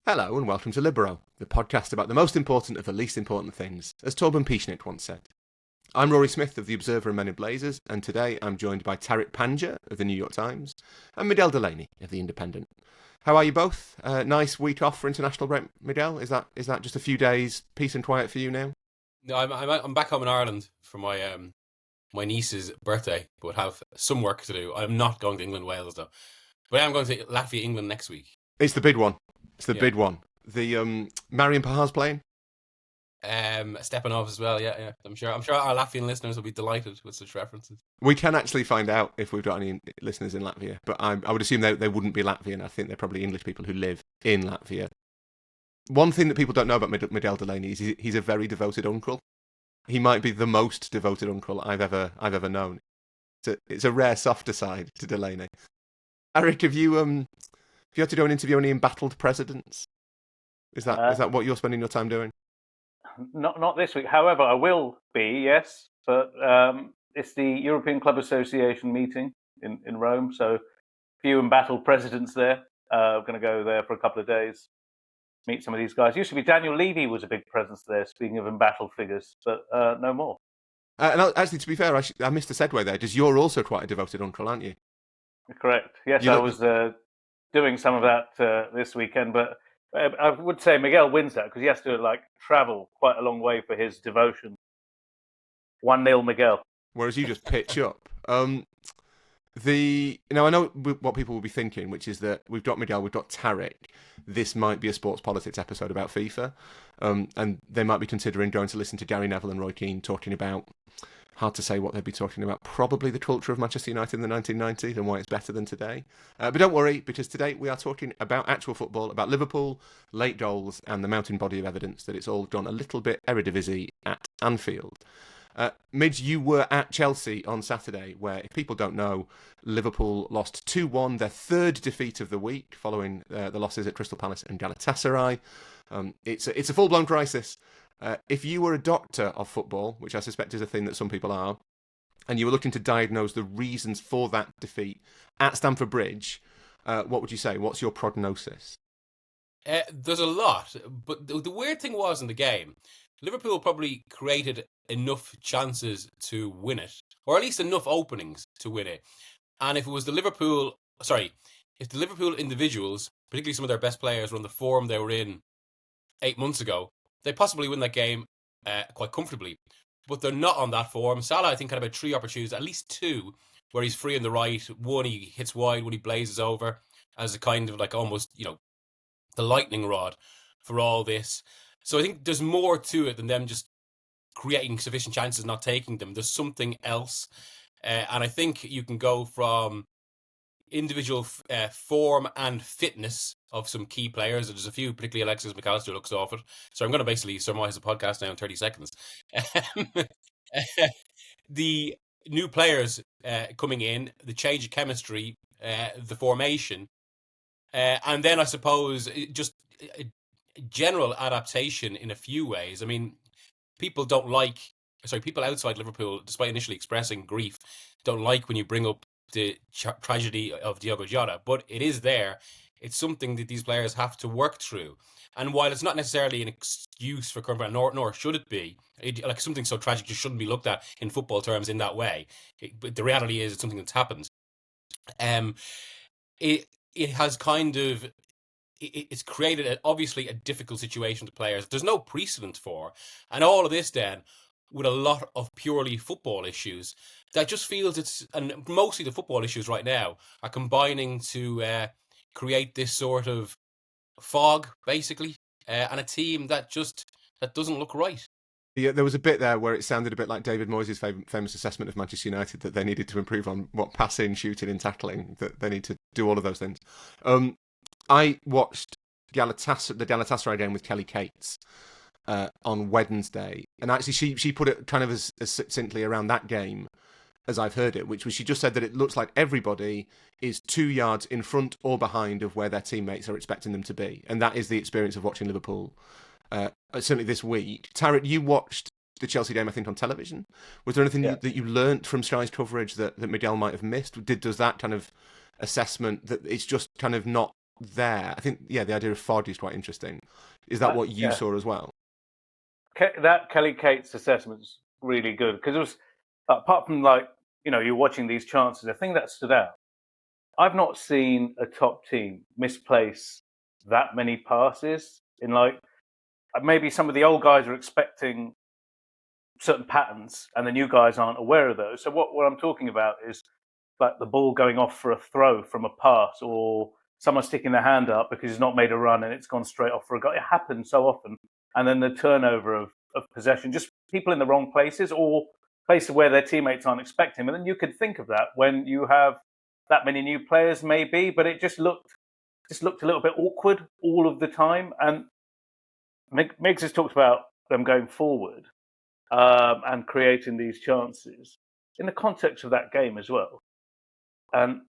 Hello and welcome to Libero, the podcast about the most important of the least important things, as Torben Piechnik once said. I'm Rory Smith of The Observer and Men in Blazers, and today I'm joined by Tariq Panja of The New York Times and Miguel Delaney of The Independent. How are you both? Nice week off for international break, Miguel? Is that just a few days peace and quiet for you now? No, I'm back home in Ireland for my niece's birthday, but have some work to do. I'm not going to England, Wales though, but I am going to Latvia, England next week. It's the big one. Big one. The Marion Pahar's playing. Stepanov as well. Yeah. I'm sure our Latvian listeners will be delighted with such references. We can actually find out if we've got any listeners in Latvia, but I would assume they wouldn't be Latvian. I think they're probably English people who live in Latvia. One thing that people don't know about Miguel Delaney is he's a very devoted uncle. He might be the most devoted uncle I've ever known. It's a rare softer side to Delaney. Tariq, have you had to do an interview on any embattled presidents? Is that what you're spending your time doing? Not this week. However, I will be, yes. But it's the European Club Association meeting in Rome. So a few embattled presidents there. I'm going to go there for a couple of days, meet some of these guys. Used to be Daniel Levy was a big presence there, speaking of embattled figures, but no more. And actually, to be fair, I missed a segue there, because you're also quite a devoted uncle, aren't you? Correct. Yes, I was doing some of that this weekend, but I would say Miguel wins that because he has to travel quite a long way for his devotion. 1-0 Miguel. Whereas you just pitch up. I know what people will be thinking, which is that we've got Miguel, we've got Tariq. This might be a sports politics episode about FIFA, and they might be considering going to listen to Gary Neville and Roy Keane talking about. Hard to say what they'd be talking about. Probably the culture of Manchester United in the 1990s and why it's better than today. But don't worry, because today we are talking about actual football, about Liverpool, late goals, and the mounting body of evidence that it's all gone a little bit Eredivisie at Anfield. Midge, you were at Chelsea on Saturday, where, if people don't know, Liverpool lost 2-1, their third defeat of the week, following the losses at Crystal Palace and Galatasaray. It's a full-blown crisis. If you were a doctor of football, which I suspect is a thing that some people are, and you were looking to diagnose the reasons for that defeat at Stamford Bridge, what would you say? What's your prognosis? There's a lot, but the weird thing was in the game, Liverpool probably created enough chances to win it, or at least enough openings to win it. And if the Liverpool individuals, particularly some of their best players, were on the form they were in 8 months ago, they possibly win that game quite comfortably. But they're not on that form. Salah, I think, had about 3 opportunities, at least 2, where he's free on the right. One, he hits wide, one he blazes over as a kind of almost, the lightning rod for all this. So I think there's more to it than them just creating sufficient chances, not taking them. There's something else. And I think you can go from individual form and fitness of some key players. There's a few, particularly Alexis McAllister looks off it. So I'm going to basically surmise the podcast now in 30 seconds. The new players coming in, the change of chemistry, the formation, and then I suppose just a general adaptation in a few ways. I mean, people outside Liverpool, despite initially expressing grief, don't like when you bring up the tragedy of Diogo Jota, but it is there. It's something that these players have to work through. And while it's not necessarily an excuse for current, nor should it be, something so tragic just shouldn't be looked at in football terms in that way. But the reality is it's something that's happened. It has kind of... It's created, obviously, a difficult situation to players there's no precedent for. And all of this, then, with a lot of purely football issues, that just feels and mostly the football issues right now are combining to create this sort of fog, basically, and a team that doesn't look right. Yeah, there was a bit there where it sounded a bit like David Moyes' famous assessment of Manchester United, that they needed to improve on passing, shooting and tackling, that they need to do all of those things. I watched the Galatasaray game with Kelly Cates on Wednesday, and actually she put it kind of as succinctly around that game as I've heard it, which was she just said that it looks like everybody is 2 yards in front or behind of where their teammates are expecting them to be, and that is the experience of watching Liverpool. Certainly this week. Tariq, you watched the Chelsea game, I think, on television. Was there anything that you learnt from Sky's coverage that Miguel might have missed? Does that kind of assessment that it's just kind of not there. I think, the idea of Foddy is quite interesting. Is that what you saw as well? That Kelly Cates assessment's really good because it was, apart from you're watching these chances, the thing that stood out, I've not seen a top team misplace that many passes in maybe some of the old guys are expecting certain patterns and the new guys aren't aware of those. So what I'm talking about is like the ball going off for a throw from a pass, or someone sticking their hand up because he's not made a run and it's gone straight off for a goal. It happens so often. And then the turnover of possession, just people in the wrong places or places where their teammates aren't expecting. And then you could think of that when you have that many new players, maybe, but it just looked a little bit awkward all of the time. And Miggs has talked about them going forward and creating these chances in the context of that game as well. And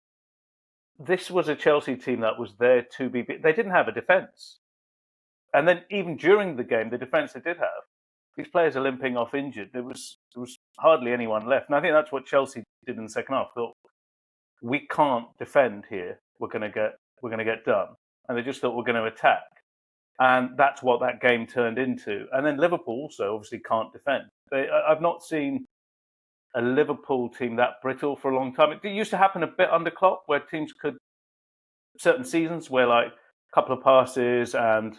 this was a Chelsea team that was there to be. They didn't have a defence, and then even during the game, the defence they did have, these players are limping off injured. There was hardly anyone left, and I think that's what Chelsea did in the second half. Thought we can't defend here. We're going to get done, and they just thought we're going to attack, and that's what that game turned into. And then Liverpool also obviously can't defend. I've not seen a Liverpool team that brittle for a long time. It used to happen a bit under Klopp, where teams could, certain seasons where like a couple of passes and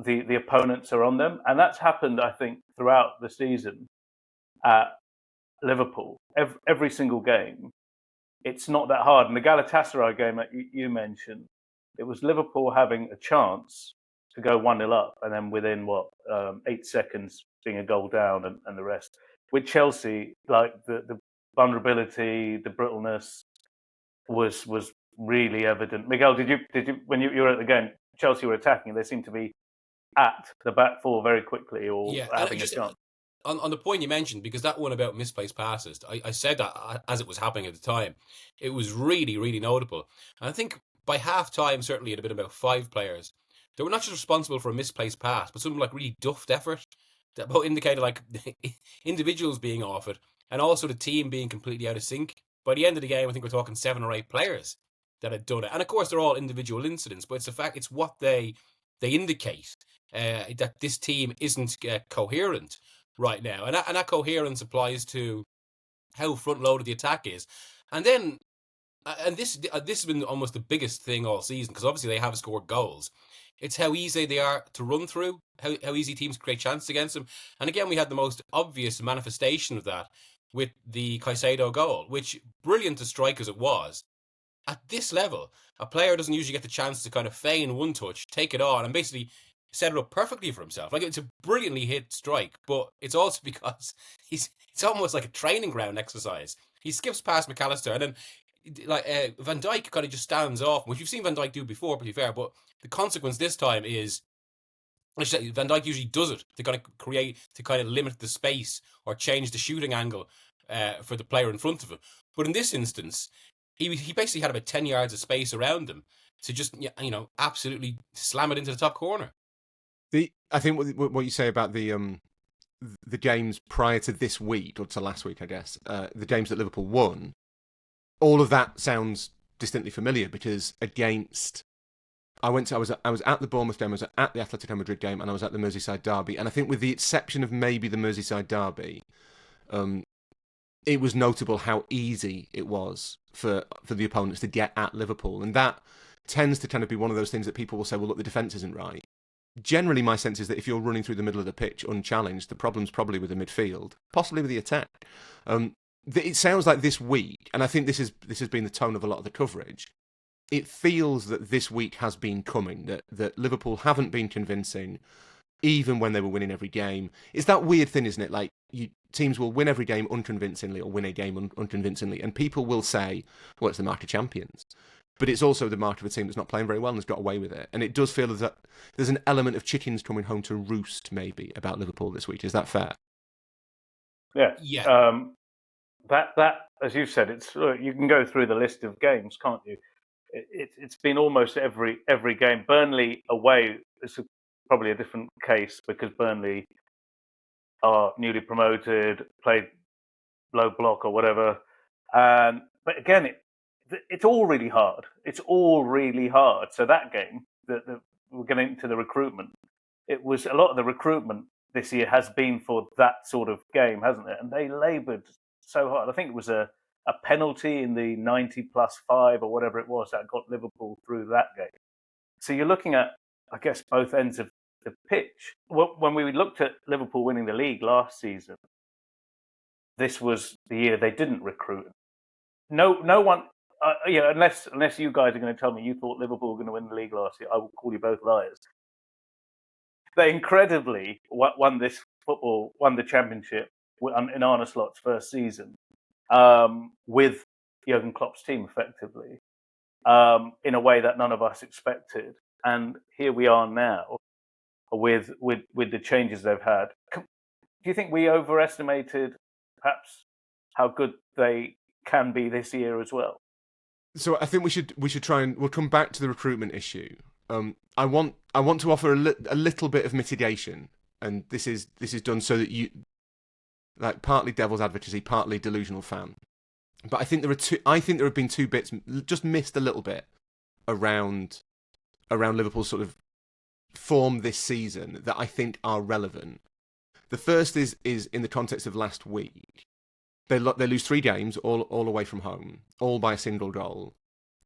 the opponents are on them, and that's happened I think throughout the season at Liverpool. Every single game, it's not that hard. And the Galatasaray game that you mentioned, it was Liverpool having a chance to go 1-0 up, and then within 8 seconds being a goal down, and the rest. With Chelsea, like the vulnerability, the brittleness was really evident. Miguel, did you when you were at the game, Chelsea were attacking and they seemed to be at the back four very quickly or having a chance? On the point you mentioned, because that one about misplaced passes, I said that as it was happening at the time. It was really, really notable. And I think by half-time, certainly it had been about 5 players. They were not just responsible for a misplaced pass, but something like really duffed effort that both indicated like individuals being off it and also the team being completely out of sync. By the end of the game, I think we're talking 7 or 8 players that had done it. And of course, they're all individual incidents, but it's the fact, it's what they indicate that this team isn't coherent right now. And that coherence applies to how front-loaded the attack is. And then, and this has been almost the biggest thing all season, because obviously they have scored goals. It's how easy they are to run through, how easy teams create chances against them. And again, we had the most obvious manifestation of that with the Caicedo goal, which, brilliant a strike as it was, at this level, a player doesn't usually get the chance to kind of feign one touch, take it on, and basically set it up perfectly for himself. Like, it's a brilliantly hit strike, but it's also because it's almost like a training ground exercise. He skips past McAllister, and then Van Dijk kind of just stands off, which you've seen Van Dijk do before, to be fair, but the consequence this time is, Van Dijk usually does it to kind of limit the space or change the shooting angle for the player in front of him. But in this instance, he basically had about 10 yards of space around him to just, absolutely slam it into the top corner. I think what you say about the games prior to this week, or to last week, I guess, the games that Liverpool won, all of that sounds distinctly familiar, because I was at the Bournemouth game, I was at the Atletico Madrid game, and I was at the Merseyside derby. And I think with the exception of maybe the Merseyside derby, it was notable how easy it was for the opponents to get at Liverpool. And that tends to kind of be one of those things that people will say, well, look, the defence isn't right. Generally, my sense is that if you're running through the middle of the pitch unchallenged, the problem's probably with the midfield, possibly with the attack. It sounds like this week, and I think this has been the tone of a lot of the coverage, it feels that this week has been coming, that Liverpool haven't been convincing, even when they were winning every game. It's that weird thing, isn't it? Like, teams will win every game unconvincingly, or win a game unconvincingly, and people will say, well, it's the mark of champions. But it's also the mark of a team that's not playing very well and has got away with it. And it does feel as that there's an element of chickens coming home to roost, maybe, about Liverpool this week. Is that fair? Yeah. Yeah. That, as you said, it's you can go through the list of games, can't you? It's been almost every game. Burnley away is probably a different case, because Burnley are newly promoted, played low block or whatever. But again, it's all really hard. It's all really hard. So that game, we're getting into the recruitment. It was a lot of the recruitment this year has been for that sort of game, hasn't it? And they laboured so hard. I think it was a penalty in the 90+5 or whatever it was that got Liverpool through that game. So you're looking at, I guess, both ends of the pitch. When we looked at Liverpool winning the league last season, this was the year they didn't recruit. No one, unless you guys are going to tell me you thought Liverpool were going to win the league last year, I will call you both liars. They incredibly won the championship in Arne Slot's first season with Jurgen Klopp's team, effectively, in a way that none of us expected. And here we are now with the changes they've had. Do you think we overestimated perhaps how good they can be this year as well? So I think we should try and we'll come back to the recruitment issue. I want to offer a little bit of mitigation, and this is done so that you, like, partly devil's advocacy, partly delusional fan. But I think there have been two bits just missed a little bit around Liverpool's sort of form this season that I think are relevant. The first is in the context of last week. They lose 3 games all away from home, all by a single goal.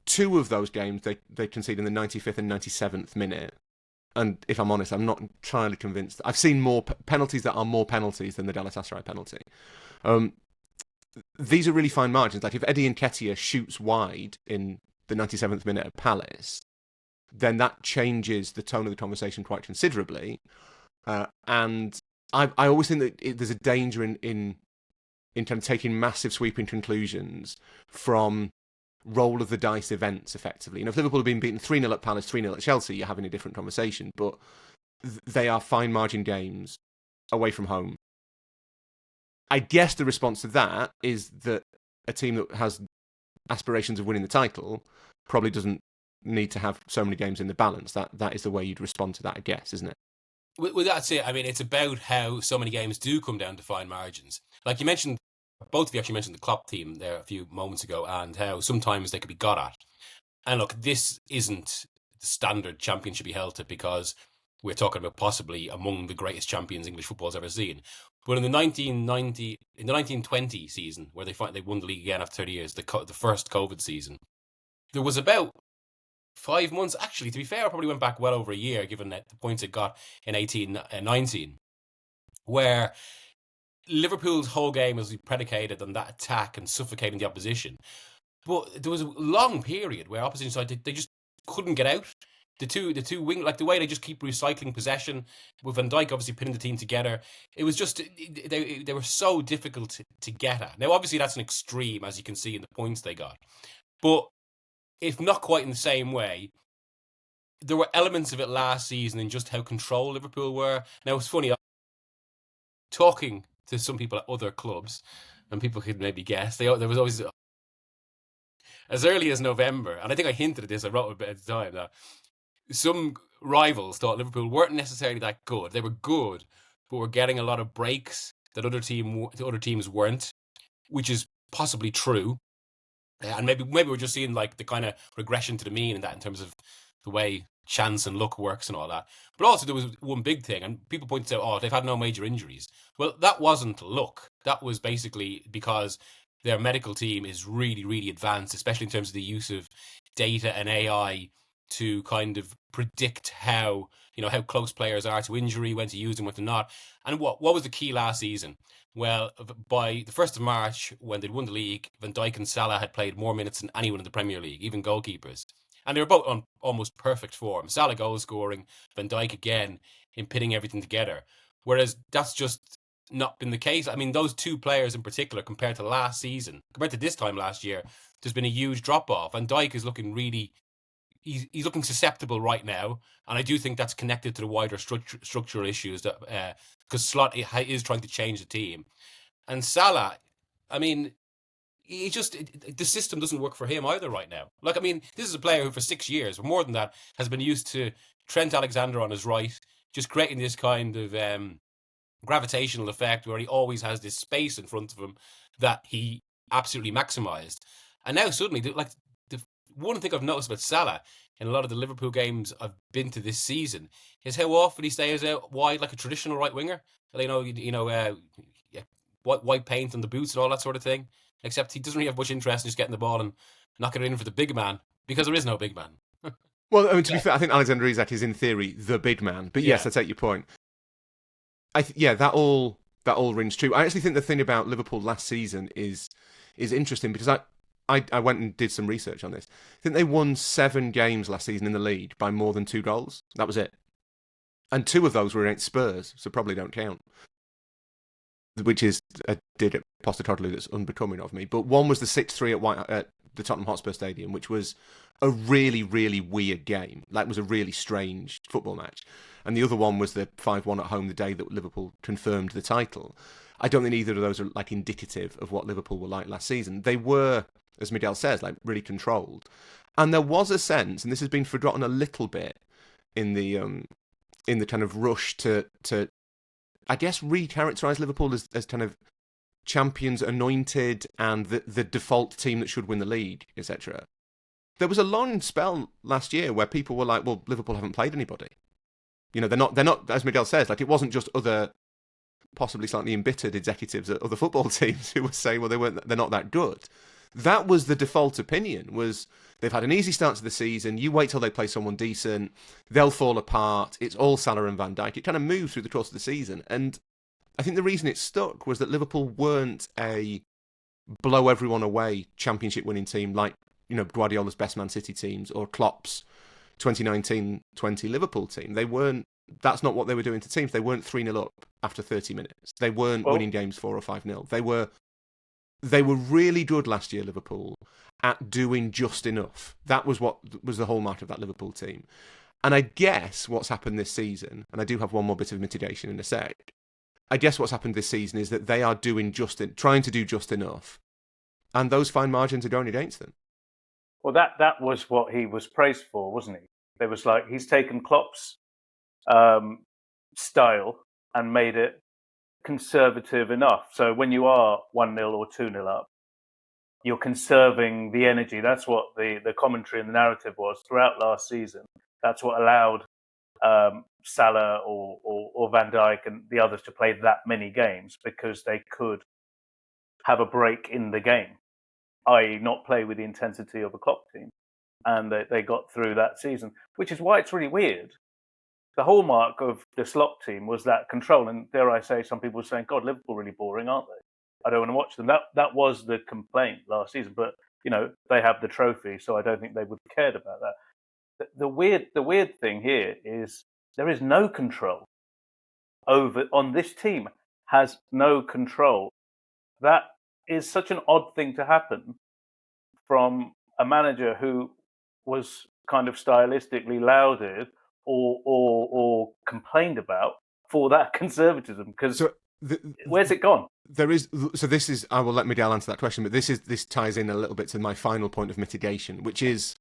2 of those games they concede in the 95th and 97th minute. And if I'm honest, I'm not entirely convinced. I've seen more penalties that are more penalties than the Galatasaray penalty. These are really fine margins. Like if Eddie Nketiah shoots wide in the 97th minute at Palace, then that changes the tone of the conversation quite considerably. And I always think that there's a danger in kind of taking massive sweeping conclusions from roll of the dice events, effectively. If Liverpool have been beaten 3-0 at Palace, 3-0 at Chelsea, you're having a different conversation. But they are fine margin games away from home. I guess the response to that is that a team that has aspirations of winning the title probably doesn't need to have so many games in the balance. That is the way you'd respond to that, I guess, isn't it? Well, that's it. I mean, it's about how so many games do come down to fine margins. Like you mentioned, both of you actually mentioned the Klopp team there a few moments ago, and how sometimes they could be got at. And look, this isn't the standard championship he held to, because we're talking about possibly among the greatest champions English football's ever seen. But in the 1920 season, where they won the league again after 30 years, the first COVID season, there was about 5 months, actually, to be fair, I probably went back well over a year, given that the points it got in 18-19, where Liverpool's whole game was predicated on that attack and suffocating the opposition. But there was a long period where opposition side, they just couldn't get out. The two wing, like the way they just keep recycling possession, with Van Dijk obviously pinning the team together. It was just, they were so difficult to get at. Now, obviously, that's an extreme, as you can see in the points they got. But if not quite in the same way, there were elements of it last season in just how controlled Liverpool were. Now, it's funny, talking to some people at other clubs, and people could maybe guess, there was always, as early as November, and I think I hinted at this, I wrote a bit at the time, that some rivals thought Liverpool weren't necessarily that good. They were good, but were getting a lot of breaks that other teams weren't, which is possibly true. And maybe we're just seeing like the kind of regression to the mean in that, in terms of the way chance and luck works and all that. But also there was one big thing, and people pointed out, oh, they've had no major injuries. Well, that wasn't luck. That was basically because their medical team is really, really advanced, especially in terms of the use of data and AI to kind of predict how close players are to injury, when to use them, when to not. And what was the key last season? Well, by the 1st of March, when they'd won the league, Van Dijk and Salah had played more minutes than anyone in the Premier League, even goalkeepers. And they were both on almost perfect form. Salah goal scoring, Van Dijk again in pitting everything together. Whereas that's just not been the case. I mean, those two players in particular, compared to last season, compared to this time last year, there's been a huge drop-off. Van Dijk is looking really... He's looking susceptible right now, and I do think that's connected to the wider structural issues that because Slot is trying to change the team, and Salah, I mean, the system doesn't work for him either right now. Like, I mean, this is a player who for 6 years, or more than that, has been used to Trent Alexander on his right, just creating this kind of gravitational effect where he always has this space in front of him that he absolutely maximised, and now suddenly, like, one thing I've noticed about Salah in a lot of the Liverpool games I've been to this season is how often he stays out wide like a traditional right winger. Yeah, white paint on the boots and all that sort of thing. Except he doesn't really have much interest in just getting the ball and knocking it in for the big man, because there is no big man. Well, I mean, to be fair, I think Alexander Isak is in theory the big man. But yes, I take your point. That all rings true. I actually think the thing about Liverpool last season is interesting, because I went and did some research on this. I think they won 7 games last season in the league by more than 2 goals. That was it. And 2 of those were against Spurs, so probably don't count. Which is a did at Postecoglou that's unbecoming of me. But one was the 6-3 at the Tottenham Hotspur Stadium, which was a really, really weird game. Like, it was a really strange football match. And the other one was the 5-1 at home the day that Liverpool confirmed the title. I don't think either of those are like indicative of what Liverpool were like last season. They were, as Miguel says, like really controlled. And there was a sense, and this has been forgotten a little bit in the kind of rush to I guess recharacterise Liverpool as kind of champions anointed and the default team that should win the league, etc. There was a long spell last year where people were like, well, Liverpool haven't played anybody. You know, they're not, as Miguel says, like, it wasn't just other possibly slightly embittered executives at other football teams who were saying, well, they're not that good. That was the default opinion, was they've had an easy start to the season, you wait till they play someone decent, they'll fall apart, it's all Salah and Van Dijk. It kind of moved through the course of the season. And I think the reason it stuck was that Liverpool weren't a blow everyone away championship winning team like, you know, Guardiola's best Man City teams or Klopp's 2019-20 Liverpool team. They weren't. That's not what they were doing to teams. They weren't 3-0 up after 30 minutes. They weren't winning games 4 or 5-0. They were really good last year, Liverpool, at doing just enough. That was what was the hallmark of that Liverpool team. And I guess what's happened this season, and I do have one more bit of mitigation in a sec, I guess what's happened this season is that they are trying to do just enough, and those fine margins are going against them. Well, that was what he was praised for, wasn't he? It was like he's taken Klopp's style and made it conservative enough. So when you are 1-0 or 2-0 up, you're conserving the energy. That's what the commentary and the narrative was throughout last season. That's what allowed Salah or Van Dijk and the others to play that many games, because they could have a break in the game, i.e. not play with the intensity of a Klopp team. And they got through that season, which is why it's really weird. The hallmark of the Slot team was that control. And dare I say, some people were saying, God, Liverpool are really boring, aren't they? I don't want to watch them. That was the complaint last season. But, you know, they have the trophy, so I don't think they would have cared about that. The weird thing here is there is no control on this team, has no control. That is such an odd thing to happen from a manager who was kind of stylistically lauded or complained about for that conservatism. Because where's it gone? This is. I will let Miguel answer that question, but this ties in a little bit to my final point of mitigation, which is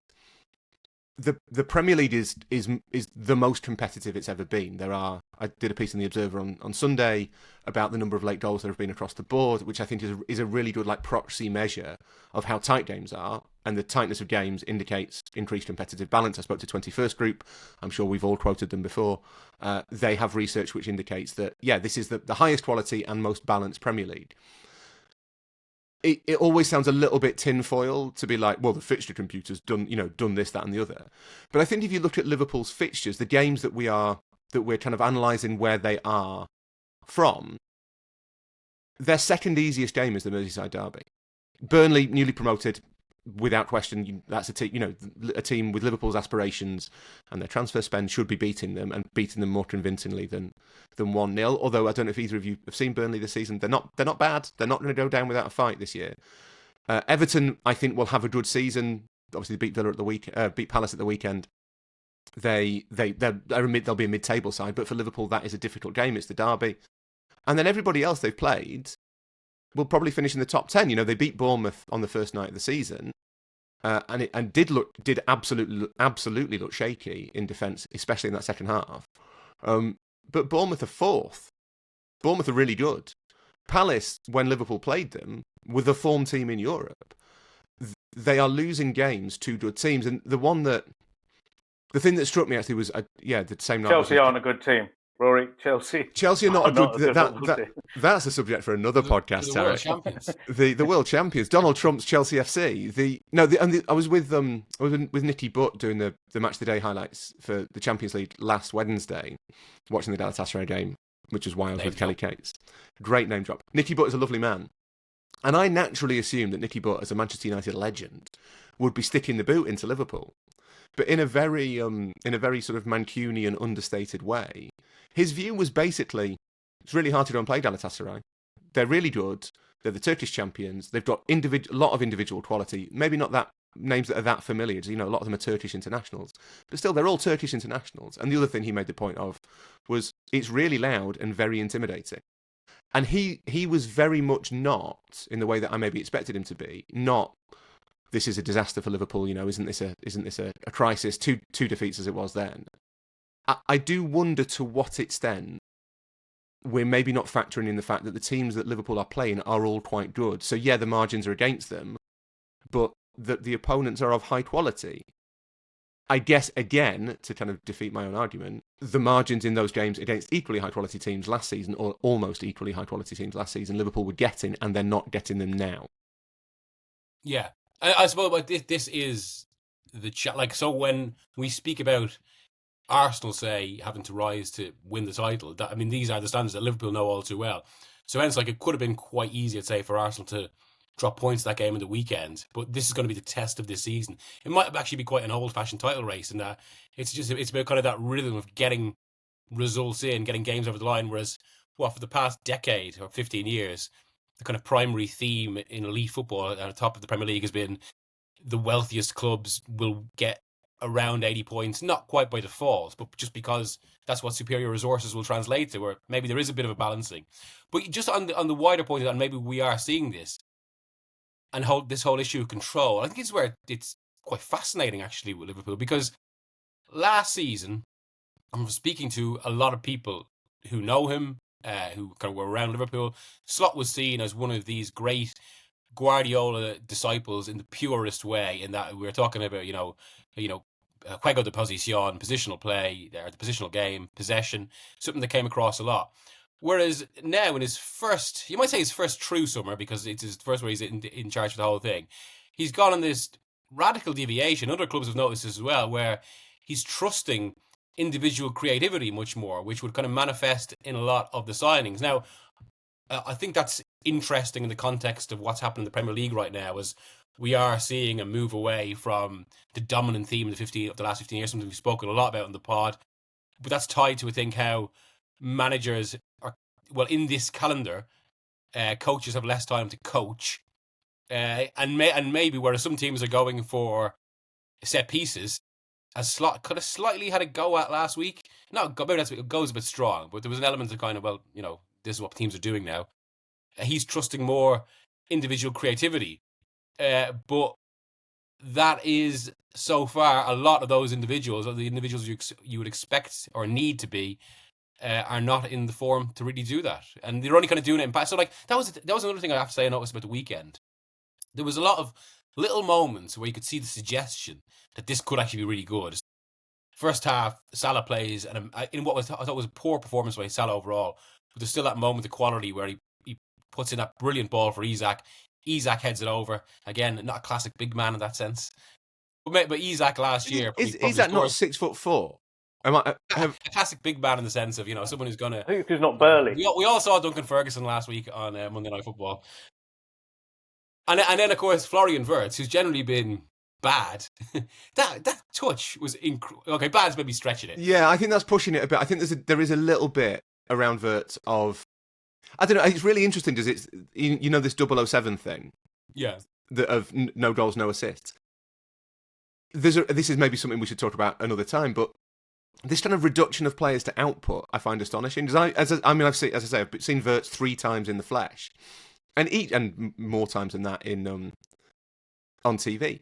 the Premier League is the most competitive it's ever been. I did a piece in the Observer on Sunday about the number of late goals there have been across the board, which I think is a really good like proxy measure of how tight games are, and the tightness of games indicates increased competitive balance. I spoke to 21st Group. I'm sure we've all quoted them before. They have research which indicates that this is the highest quality and most balanced Premier League. It always sounds a little bit tinfoil to be like, well, the fixture computer's done this, that, and the other. But I think if you look at Liverpool's fixtures, the games that we're kind of analysing where they are from, their second easiest game is the Merseyside derby. Burnley, newly promoted, without question, that's a team with Liverpool's aspirations, and their transfer spend should be beating them, and beating them more convincingly than 1-0. Although I don't know if either of you have seen Burnley this season. They're not bad. They're not going to go down without a fight this year. Everton, I think, will have a good season. Obviously, they beat Villa beat Palace at the weekend. They'll be a mid-table side, but for Liverpool, that is a difficult game. It's the derby, and then everybody else they've played will probably finish in the top 10. You know, they beat Bournemouth on the first night of the season, and did absolutely look shaky in defence, especially in that second half. But Bournemouth are fourth. Bournemouth are really good. Palace, when Liverpool played them, were the form team in Europe. they are losing games to good teams. And the thing that struck me actually was, the same night. Chelsea aren't a good team, Rory. Chelsea are not a good. team. That's a subject for another podcast. The world champions. The world champions, Donald Trump's Chelsea FC. I was with Nicky Butt doing the match of the day highlights for the Champions League last Wednesday, watching the Galatasaray game, which is why I was with Kelly Cates. Great name drop. Nicky Butt is a lovely man, and I naturally assumed that Nicky Butt, as a Manchester United legend, would be sticking the boot into Liverpool, but in a very sort of Mancunian, understated way. His view was basically, it's really hard to go and play Galatasaray. They're really good. They're the Turkish champions. They've got a lot of individual quality. Maybe not that names that are that familiar. A lot of them are Turkish internationals. But still, they're all Turkish internationals. And the other thing he made the point of was it's really loud and very intimidating. And he was very much not, in the way that I maybe expected him to be, not, this is a disaster for Liverpool, isn't this a crisis, two defeats as it was then. I do wonder to what extent we're maybe not factoring in the fact that the teams that Liverpool are playing are all quite good. So yeah, the margins are against them, but the opponents are of high quality. I guess, again, to kind of defeat my own argument, the margins in those games against equally high quality teams last season, or almost equally high quality teams last season, Liverpool were getting, and they're not getting them now. Yeah. I suppose this is so when we speak about Arsenal, say, having to rise to win the title, these are the standards that Liverpool know all too well. So hence, it could have been quite easy, I'd say, for Arsenal to drop points that game in the weekend. But this is going to be the test of this season. It might actually be quite an old-fashioned title race, and it's about kind of that rhythm of getting results in, getting games over the line. Whereas, for the past decade or 15 years, the kind of primary theme in elite football at the top of the Premier League has been the wealthiest clubs will get around 80 points, not quite by default, but just because that's what superior resources will translate to, or maybe there is a bit of a balancing. But just on the wider point of that, maybe we are seeing this, and this whole issue of control, I think it's where it's quite fascinating, actually, with Liverpool, because last season, I'm speaking to a lot of people who know him, who kind of were around Liverpool. Slot was seen as one of these great Guardiola disciples in the purest way, in that we're talking about, juego de posición, positional play, or the positional game, possession, something that came across a lot. Whereas now, in his first, you might say his first true summer, because it's his first where he's in charge of the whole thing, he's gone on this radical deviation. Other clubs have noticed this as well, where he's trusting individual creativity much more, which would kind of manifest in a lot of the signings. Now, I think that's interesting in the context of what's happening in the Premier League right now, as we are seeing a move away from the dominant theme of the last 15 years, something we've spoken a lot about in the pod. But that's tied to, I think, how managers are, in this calendar, coaches have less time to coach. And maybe whereas some teams are going for set pieces, as Slot could have slightly had a go at last week. Maybe it goes a bit strong, but there was an element of kind of, this is what teams are doing now. He's trusting more individual creativity. But that is, so far, a lot of those individuals, or the individuals you would expect or need to be, are not in the form to really do that. And they're only kind of doing it in past. So that was another thing I have to say I noticed about the weekend. There was a lot of little moments where you could see the suggestion that this could actually be really good. First half, Salah plays, and in what I thought was a poor performance by Salah overall, but there's still that moment of quality where he puts in that brilliant ball for Isak. Isak heads it over. Again, not a classic big man in that sense. But Isak last year... Is that not 6'4"? A classic big man in the sense of, someone who's going to... I think he's not burly. We all saw Duncan Ferguson last week on Monday Night Football. And then, of course, Florian Wirtz, who's generally been bad. that touch was... Okay, bad is maybe stretching it. Yeah, I think that's pushing it a bit. I think there is a little bit around Wirtz of... I don't know, it's really interesting, does it... this 007 thing? Yeah. Of no goals, no assists. This is maybe something we should talk about another time, but this kind of reduction of players to output I find astonishing. I've seen Wirtz 3 times in the flesh, and more times than that in on TV.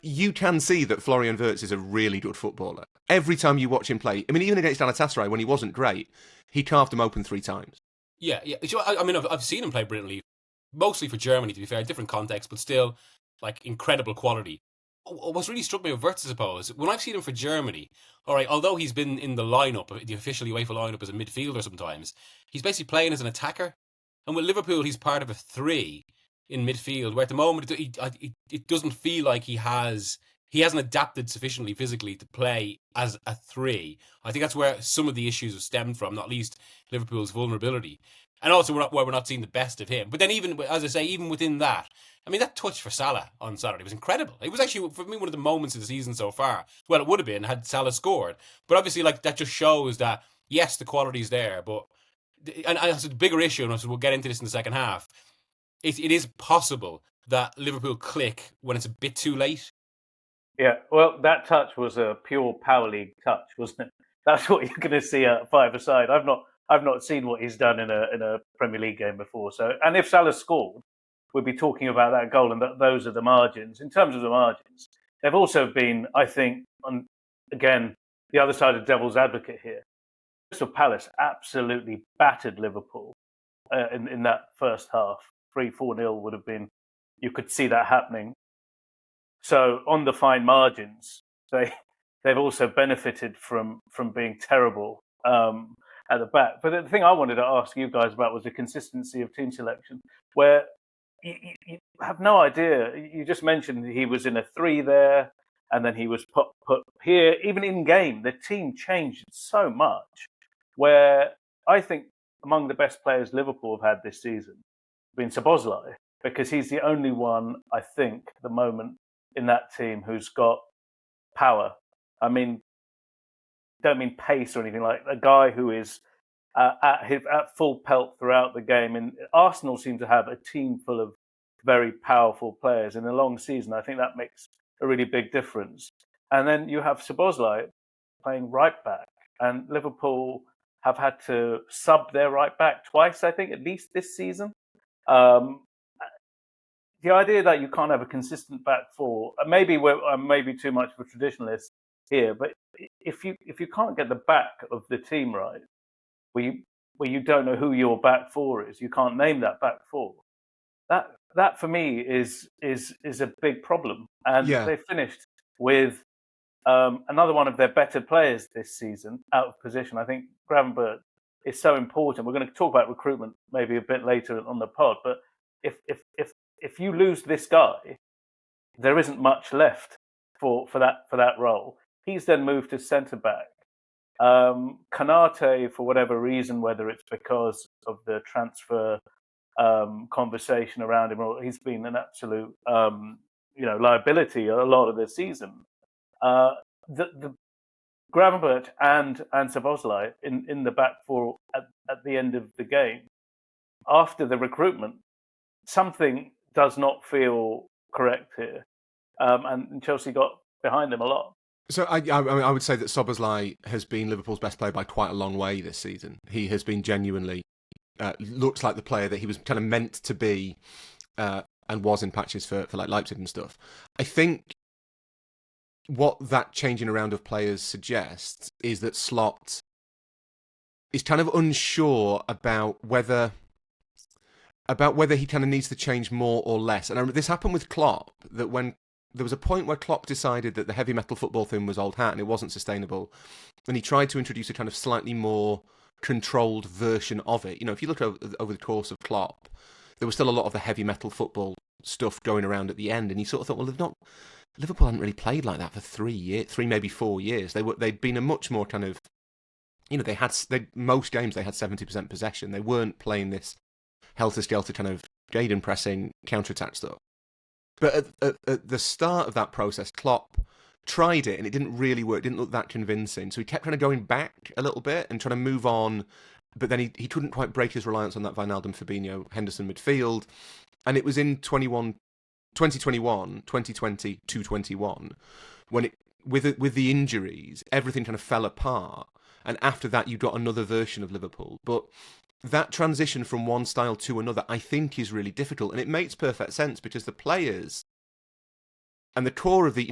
You can see that Florian Wirtz is a really good footballer. Every time you watch him play, even against Galatasaray when he wasn't great, he carved them open 3 times. Yeah. I've seen him play brilliantly, mostly for Germany, to be fair, different context, but still, like incredible quality. What's really struck me with Wirtz, I suppose, when I've seen him for Germany, all right, although he's been in the lineup, the official UEFA lineup as a midfielder sometimes, he's basically playing as an attacker. And with Liverpool, he's part of a three in midfield, where at the moment it doesn't feel like he hasn't adapted sufficiently physically to play as a three. I think that's where some of the issues have stemmed from, not least Liverpool's vulnerability. And also where we're not seeing the best of him. But then even, as I say, even within that, I mean, that touch for Salah on Saturday was incredible. It was actually, for me, one of the moments of the season so far. Well, it would have been had Salah scored. But obviously, like, that just shows that, yes, the quality's there, but, and it's a bigger issue, and we'll get into this in the second half, it is possible that Liverpool click when it's a bit too late. Yeah, well, that touch was a pure power league touch, wasn't it? That's what you're going to see at five-a-side. I've not seen what he's done in a Premier League game before. So, and if Salah scored, we'd be talking about that goal, and those are the margins. In terms of the margins, they've also been, I think, on again the other side of devil's advocate here. Crystal Palace absolutely battered Liverpool in that first half. 3-4-0 would have been. You could see that happening. So on the fine margins, they've also benefited from being terrible at the back. But the thing I wanted to ask you guys about was the consistency of team selection, where you have no idea. You just mentioned he was in a 3 there, and then he was put here. Even in game, the team changed so much, where I think among the best players Liverpool have had this season been Szoboszlai, because he's the only one, I think, at the moment in that team who's got power. I mean, don't mean pace or anything, like a guy who is at full pelt throughout the game. And Arsenal seem to have a team full of very powerful players. In a long season, I think that makes a really big difference. And then you have Szoboszlai playing right back, and Liverpool have had to sub their right back twice, I think, at least this season. The idea that you can't have a consistent back four, maybe too much of a traditionalist here, but if you can't get the back of the team right, where you don't know who your back four is, you can't name that back four. That for me is a big problem, and they finished with another one of their better players this season out of position. I think Gravenberch is so important. We're going to talk about recruitment maybe a bit later on the pod, but if you lose this guy, there isn't much left for that role. He's then moved to centre back. Konate, for whatever reason, whether it's because of the transfer conversation around him, or he's been an absolute liability a lot of the season. The Gravenberch and Szoboszlai in the back four at the end of the game, after the recruitment, something does not feel correct here, and Chelsea got behind them a lot. So I would say that Szoboszlai has been Liverpool's best player by quite a long way this season. He has been genuinely looks like the player that he was kind of meant to be, and was in patches for like Leipzig and stuff. I think what that changing around of players suggests is that Slot is kind of unsure about whether he kind of needs to change more or less. And this happened with Klopp, that when there was a point where Klopp decided that the heavy metal football thing was old hat and it wasn't sustainable, and he tried to introduce a kind of slightly more controlled version of it. You know, if you look over the course of Klopp, there was still a lot of the heavy metal football stuff going around at the end, and you sort of thought, well, Liverpool hadn't really played like that for 3 maybe 4 years. They'd been a much more kind of, most games they had 70% possession. They weren't playing this helter-skelter kind of Jadon pressing counter-attack stuff. But at the start of that process, Klopp tried it and it didn't really work. It didn't look that convincing. So he kept kind of going back a little bit and trying to move on. But then he couldn't quite break his reliance on that Wijnaldum, Fabinho, Henderson midfield. And it was in 2021, 2020 to 21, when with the injuries, everything kind of fell apart. And after that, you got another version of Liverpool. But that transition from one style to another, I think, is really difficult, and it makes perfect sense because the players and the core of the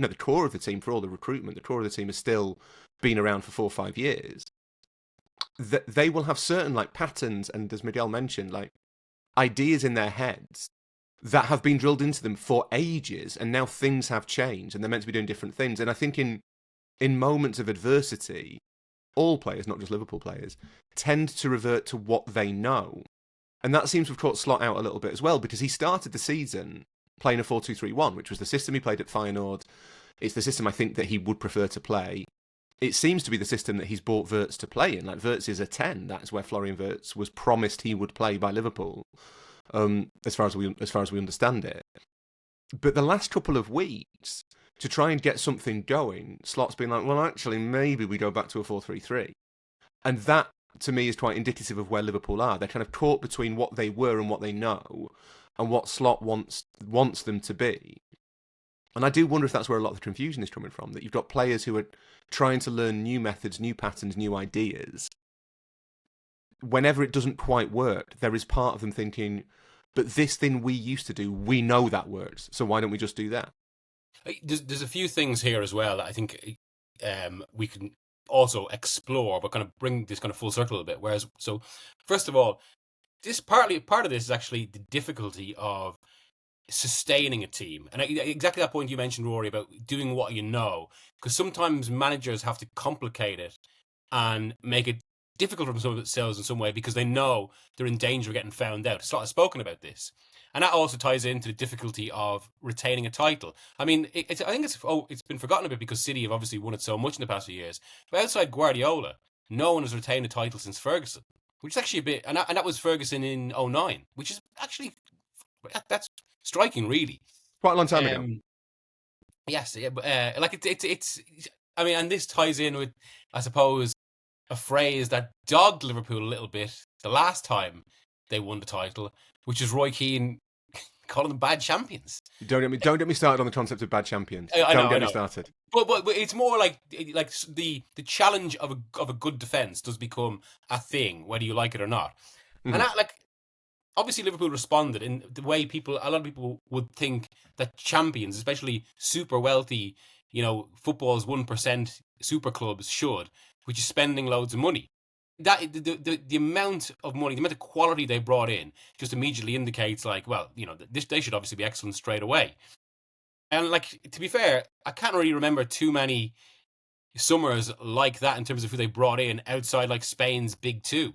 team, for all the recruitment, the core of the team has still been around for 4 or 5 years. They will have certain like patterns and, as Miguel mentioned, like ideas in their heads that have been drilled into them for ages, and now things have changed, and they're meant to be doing different things. And I think in moments of adversity, all players, not just Liverpool players, tend to revert to what they know. And that seems to have caught Slot out a little bit as well, because he started the season playing a 4-2-3-1, which was the system he played at Feyenoord. It's the system I think that he would prefer to play. It seems to be the system that he's bought Wirtz to play in. Like, Wirtz is a 10. That's where Florian Wirtz was promised he would play by Liverpool, as far as we understand it. But the last couple of weeks, to try and get something going, Slot's been like, well, actually, maybe we go back to a 4-3-3. And that, to me, is quite indicative of where Liverpool are. They're kind of caught between what they were and what they know, and what Slot wants them to be. And I do wonder if that's where a lot of the confusion is coming from, that you've got players who are trying to learn new methods, new patterns, new ideas. Whenever it doesn't quite work, there is part of them thinking, but this thing we used to do, we know that works, so why don't we just do that? There's a few things here as well that I think we can also explore, but kind of bring this kind of full circle a bit. Whereas, so first of all, part of this is actually the difficulty of sustaining a team, and exactly that point you mentioned, Rory, about doing what you know, because sometimes managers have to complicate it and make it difficult for themselves in some way because they know they're in danger of getting found out. Slot has spoken about this, and that also ties into the difficulty of retaining a title. I mean, I think it's been forgotten a bit because City have obviously won it so much in the past few years, but outside Guardiola, no one has retained a title since Ferguson, which is actually a bit, and that was Ferguson in 2009, which is actually, that's striking, really. Quite a long time ago. Yes, yeah, but it's. I mean, and this ties in with, I suppose, a phrase that dogged Liverpool a little bit the last time they won the title, which is Roy Keane calling them bad champions. Don't get me started on the concept of bad champions. I don't get me started. But it's more like the challenge of a good defense does become a thing, whether you like it or not. Mm-hmm. And that, obviously, Liverpool responded in the way a lot of people would think that champions, especially super wealthy, football's 1% super clubs should, which is spending loads of money. That the amount of money, the amount of quality they brought in, just immediately indicates they should obviously be excellent straight away. And to be fair, I can't really remember too many summers like that in terms of who they brought in outside Spain's big two.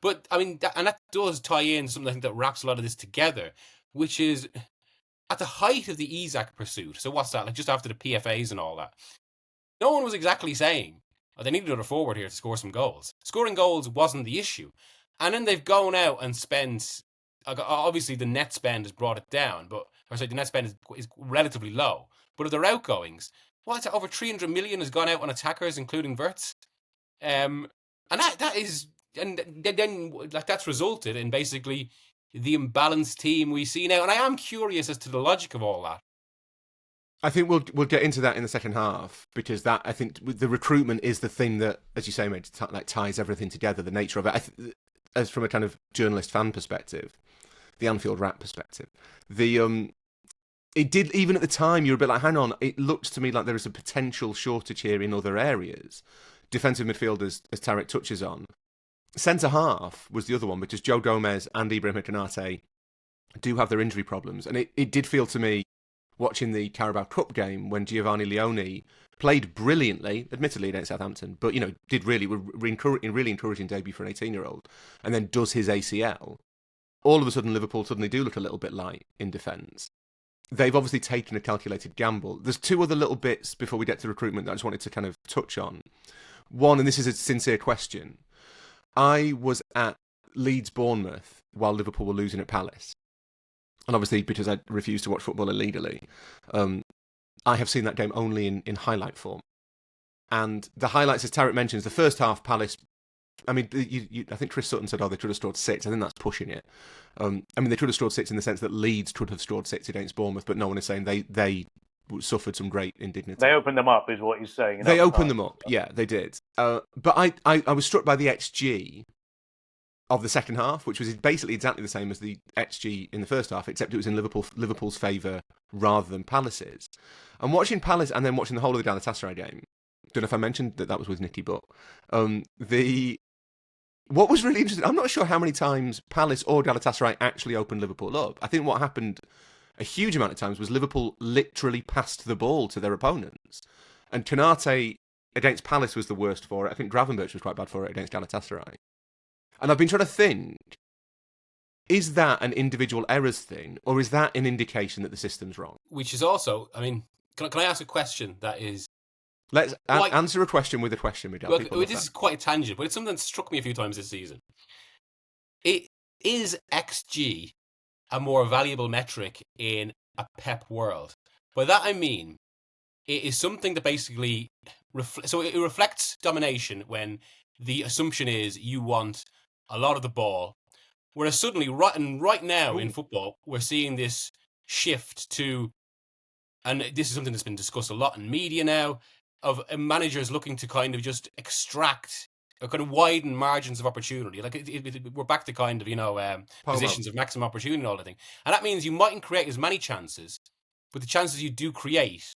But I mean, that does tie in something I think that wraps a lot of this together, which is at the height of the Isak pursuit. So what's that? Just after the PFAs and all that, no one was exactly saying, they need another forward here to score some goals. Scoring goals wasn't the issue. And then they've gone out and spent, obviously the net spend has brought it down, the net spend is relatively low. But of their outgoings, over 300 million has gone out on attackers, including Wirtz. And that is, and then that's resulted in basically the imbalanced team we see now. And I am curious as to the logic of all that. I think we'll get into that in the second half, because that, I think, the recruitment is the thing that, as you say, mate, ties everything together. The nature of it, as from a kind of journalist fan perspective, the Anfield Rat perspective, it did, even at the time, you were a bit like, hang on, it looks to me like there is a potential shortage here in other areas. Defensive midfielders, as Tariq touches on. Centre half was the other one, because Joe Gomez and Ibrahim Konate do have their injury problems, and it did feel to me, watching the Carabao Cup game when Giovanni Leone played brilliantly, admittedly against Southampton, but did really encouraging debut for an 18-year-old, and then does his ACL. All of a sudden, Liverpool suddenly do look a little bit light in defence. They've obviously taken a calculated gamble. There's two other little bits before we get to recruitment that I just wanted to kind of touch on. One, and this is a sincere question. I was at Leeds-Bournemouth while Liverpool were losing at Palace. And obviously, because I refuse to watch football illegally, I have seen that game only in highlight form. And the highlights, as Tariq mentions, the first half, Palace, I mean, I think Chris Sutton said, they could have scored 6. I think that's pushing it. I mean, they could have scored 6 in the sense that Leeds could have scored 6 against Bournemouth, but no one is saying they suffered some great indignity. They opened them up, is what he's saying. They opened them up, yeah, they did. But I was struck by the XG of the second half, which was basically exactly the same as the XG in the first half, except it was in Liverpool's favour rather than Palace's. And watching Palace and then watching the whole of the Galatasaray game, don't know if I mentioned that was with Nicky Butt. what was really interesting, I'm not sure how many times Palace or Galatasaray actually opened Liverpool up. I think what happened a huge amount of times was Liverpool literally passed the ball to their opponents. And Konate against Palace was the worst for it. I think Gravenberch was quite bad for it against Galatasaray. And I've been trying to think, is that an individual errors thing, or is that an indication that the system's wrong? Which is also, I mean, can I ask a question that is... Let's answer a question with a question, Miguel. Well, this is quite a tangent, but it's something that struck me a few times this season. Is XG a more valuable metric in a Pep world? By that I mean, it is something that basically... So it reflects domination when the assumption is you want a lot of the ball. Whereas suddenly, right now in football, we're seeing this shift to... And this is something that's been discussed a lot in media now, of managers looking to kind of just extract or kind of widen margins of opportunity. Like we're back to kind of, positions of maximum opportunity and all that thing. And that means you mightn't create as many chances, but the chances you do create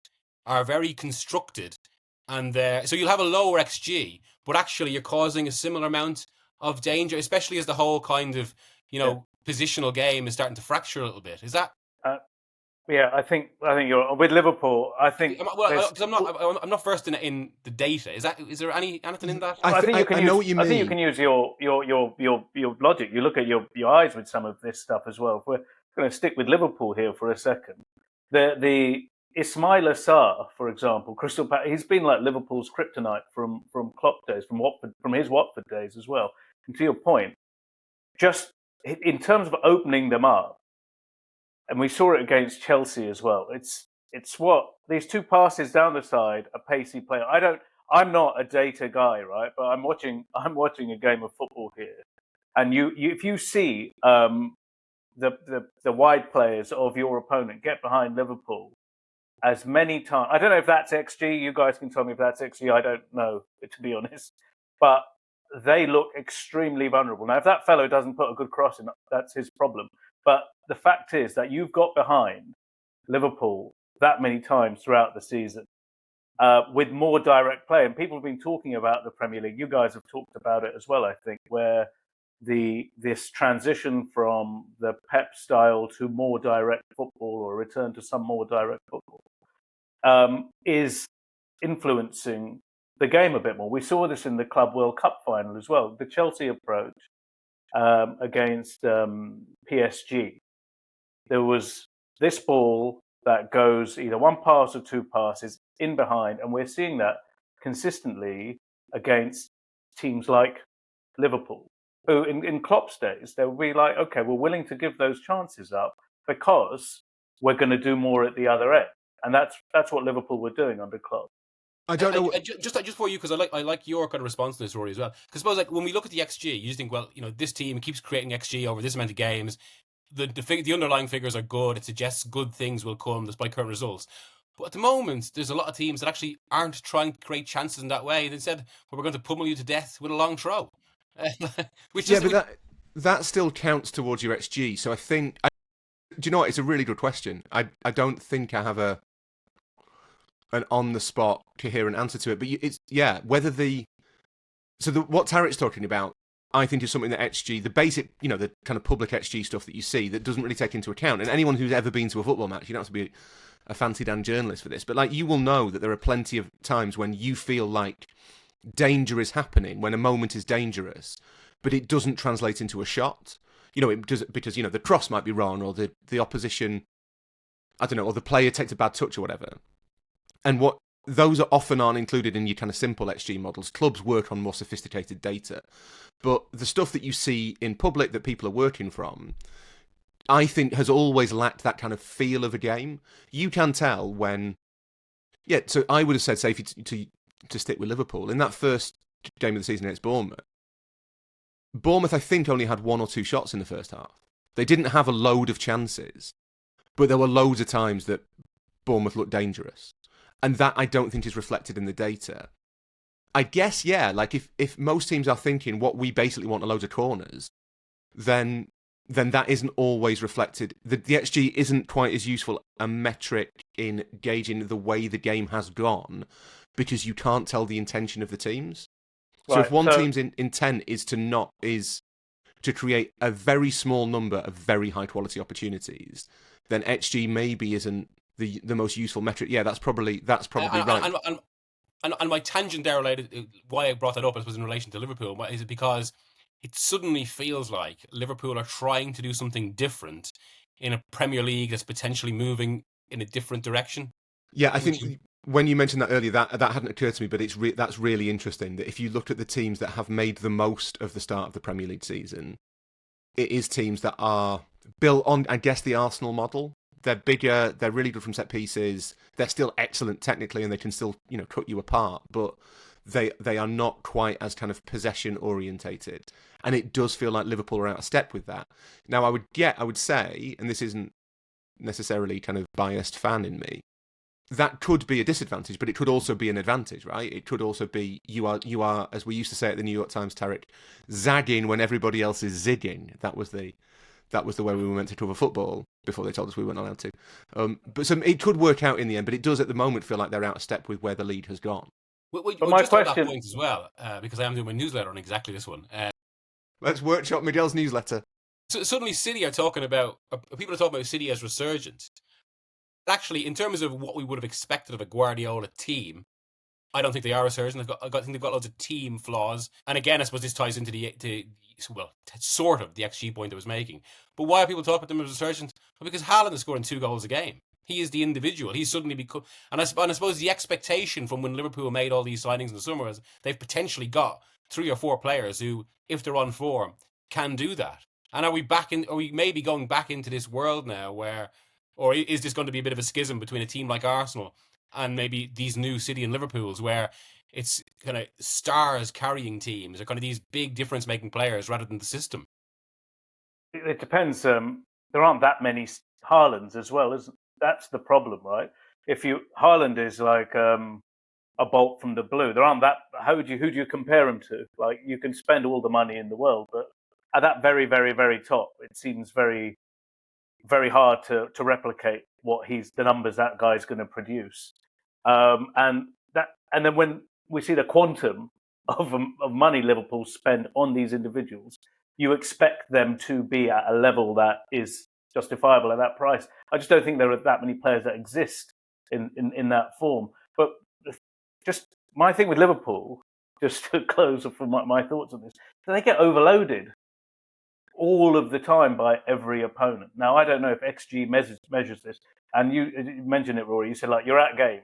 are very constructed. And so you'll have a lower XG, but actually you're causing a similar amount of danger, especially as the whole kind of, positional game is starting to fracture a little bit. Is that... Yeah, I think you're with Liverpool. I think because I'm not versed in the data. Is there anything in that? I think you can use your logic. You look at your eyes with some of this stuff as well. If we're going to stick with Liverpool here for a second, the Ismail Assar, for example, Crystal Palace, he's been like Liverpool's kryptonite from Klopp days, from his Watford days as well. And to your point, just in terms of opening them up. And we saw it against Chelsea as well. It's what these two passes down the side, a pacey player. I'm not a data guy, right? But I'm watching a game of football here, and if you see the wide players of your opponent get behind Liverpool as many times. I don't know if that's XG. You guys can tell me if that's XG. I don't know, to be honest. But they look extremely vulnerable. Now, if that fellow doesn't put a good cross in, that's his problem. But the fact is that you've got behind Liverpool that many times throughout the season with more direct play. And people have been talking about the Premier League. You guys have talked about it as well, I think, where this transition from the Pep style to more direct football, or return to some more direct football, is influencing the game a bit more. We saw this in the Club World Cup final as well. The Chelsea approach against PSG. There was this ball that goes either one pass or two passes in behind, and we're seeing that consistently against teams like Liverpool, who in Klopp's days, they would be like, okay, we're willing to give those chances up because we're going to do more at the other end. And that's what Liverpool were doing under Klopp. I don't know. Just for you, because I like your kind of response to this, Rory, as well. Because suppose like when we look at the XG, you just think, well, this team keeps creating XG over this amount of games. The underlying figures are good. It suggests good things will come despite current results. But at the moment, there's a lot of teams that actually aren't trying to create chances in that way. Instead, we're going to pummel you to death with a long throw. That still counts towards your XG. So I think, do you know what? It's a really good question. I don't think I have an on-the-spot coherent answer to it. But it's whether what Tariq's talking about, I think is something that XG, the basic, the kind of public XG stuff that you see that doesn't really take into account. And anyone who's ever been to a football match, you don't have to be a fancy Dan journalist for this, but like you will know that there are plenty of times when you feel like danger is happening, when a moment is dangerous, but it doesn't translate into a shot. It does because the cross might be wrong, or the opposition, I don't know, or the player takes a bad touch or whatever. And what those are often aren't included in your kind of simple XG models. Clubs work on more sophisticated data, but the stuff that you see in public that people are working from, I think, has always lacked that kind of feel of a game. You can tell when, so I would have said, say, to stick with Liverpool, in that first game of the season against Bournemouth, I think, only had one or two shots in the first half. They didn't have a load of chances, but there were loads of times that Bournemouth looked dangerous. And that I don't think is reflected in the data. I guess, like if most teams are thinking what we basically want are loads of corners, then that isn't always reflected. The XG isn't quite as useful a metric in gauging the way the game has gone, because you can't tell the intention of the teams. So if one team's intent is to create a very small number of very high quality opportunities, then XG maybe isn't the most useful metric. Yeah, that's probably right. And my tangent there related, why I brought that up, I suppose, in relation to Liverpool, is it because it suddenly feels like Liverpool are trying to do something different in a Premier League that's potentially moving in a different direction. Yeah, I think when you mentioned that earlier, that hadn't occurred to me, but that's really interesting. That if you look at the teams that have made the most of the start of the Premier League season, it is teams that are built on, I guess, the Arsenal model. They're bigger, they're really good from set pieces, they're still excellent technically, and they can still, cut you apart, but they are not quite as kind of possession orientated. And it does feel like Liverpool are out of step with that. Now, I would say, and this isn't necessarily kind of biased fan in me, that could be a disadvantage, but it could also be an advantage, right? It could also be you are, as we used to say at the New York Times, Tariq, zagging when everybody else is zigging. That was the way we were meant to cover football before they told us we weren't allowed to. But it could work out in the end, but it does at the moment feel like they're out of step with where the league has gone. Well, my just question... on that point as well, because I am doing my newsletter on exactly this one. Let's workshop Miguel's newsletter. So suddenly people are talking about City as resurgent. Actually, in terms of what we would have expected of a Guardiola team, I don't think they are resurgent. I think they've got loads of team flaws. And again, I suppose this ties into sort of the XG point I was making. But why are people talking about them as resurgent? Well, because Haaland is scoring 2 goals a game. He is the individual. He's suddenly become... And I suppose the expectation from when Liverpool made all these signings in the summer is they've potentially got 3 or 4 players who, if they're on form, can do that. And are we maybe going back into this world now where... Or is this going to be a bit of a schism between a team like Arsenal and maybe these new City and Liverpools where it's kind of stars carrying teams or kind of these big difference-making players rather than the system? It depends. There aren't that many Haalands as well. That's the problem, right? Haaland is like a bolt from the blue. There aren't that. Who do you compare him to? Like, you can spend all the money in the world, but at that very, very, very top, it seems very, very hard to replicate the numbers that guy's going to produce. And then when we see the quantum of money Liverpool spend on these individuals, you expect them to be at a level that is justifiable at that price. I just don't think there are that many players that exist in that form. But just my thing with Liverpool, just to close from my thoughts on this, they get overloaded all of the time by every opponent. Now, I don't know if XG measures this, and you mentioned it, Rory. You said, like, you're at game,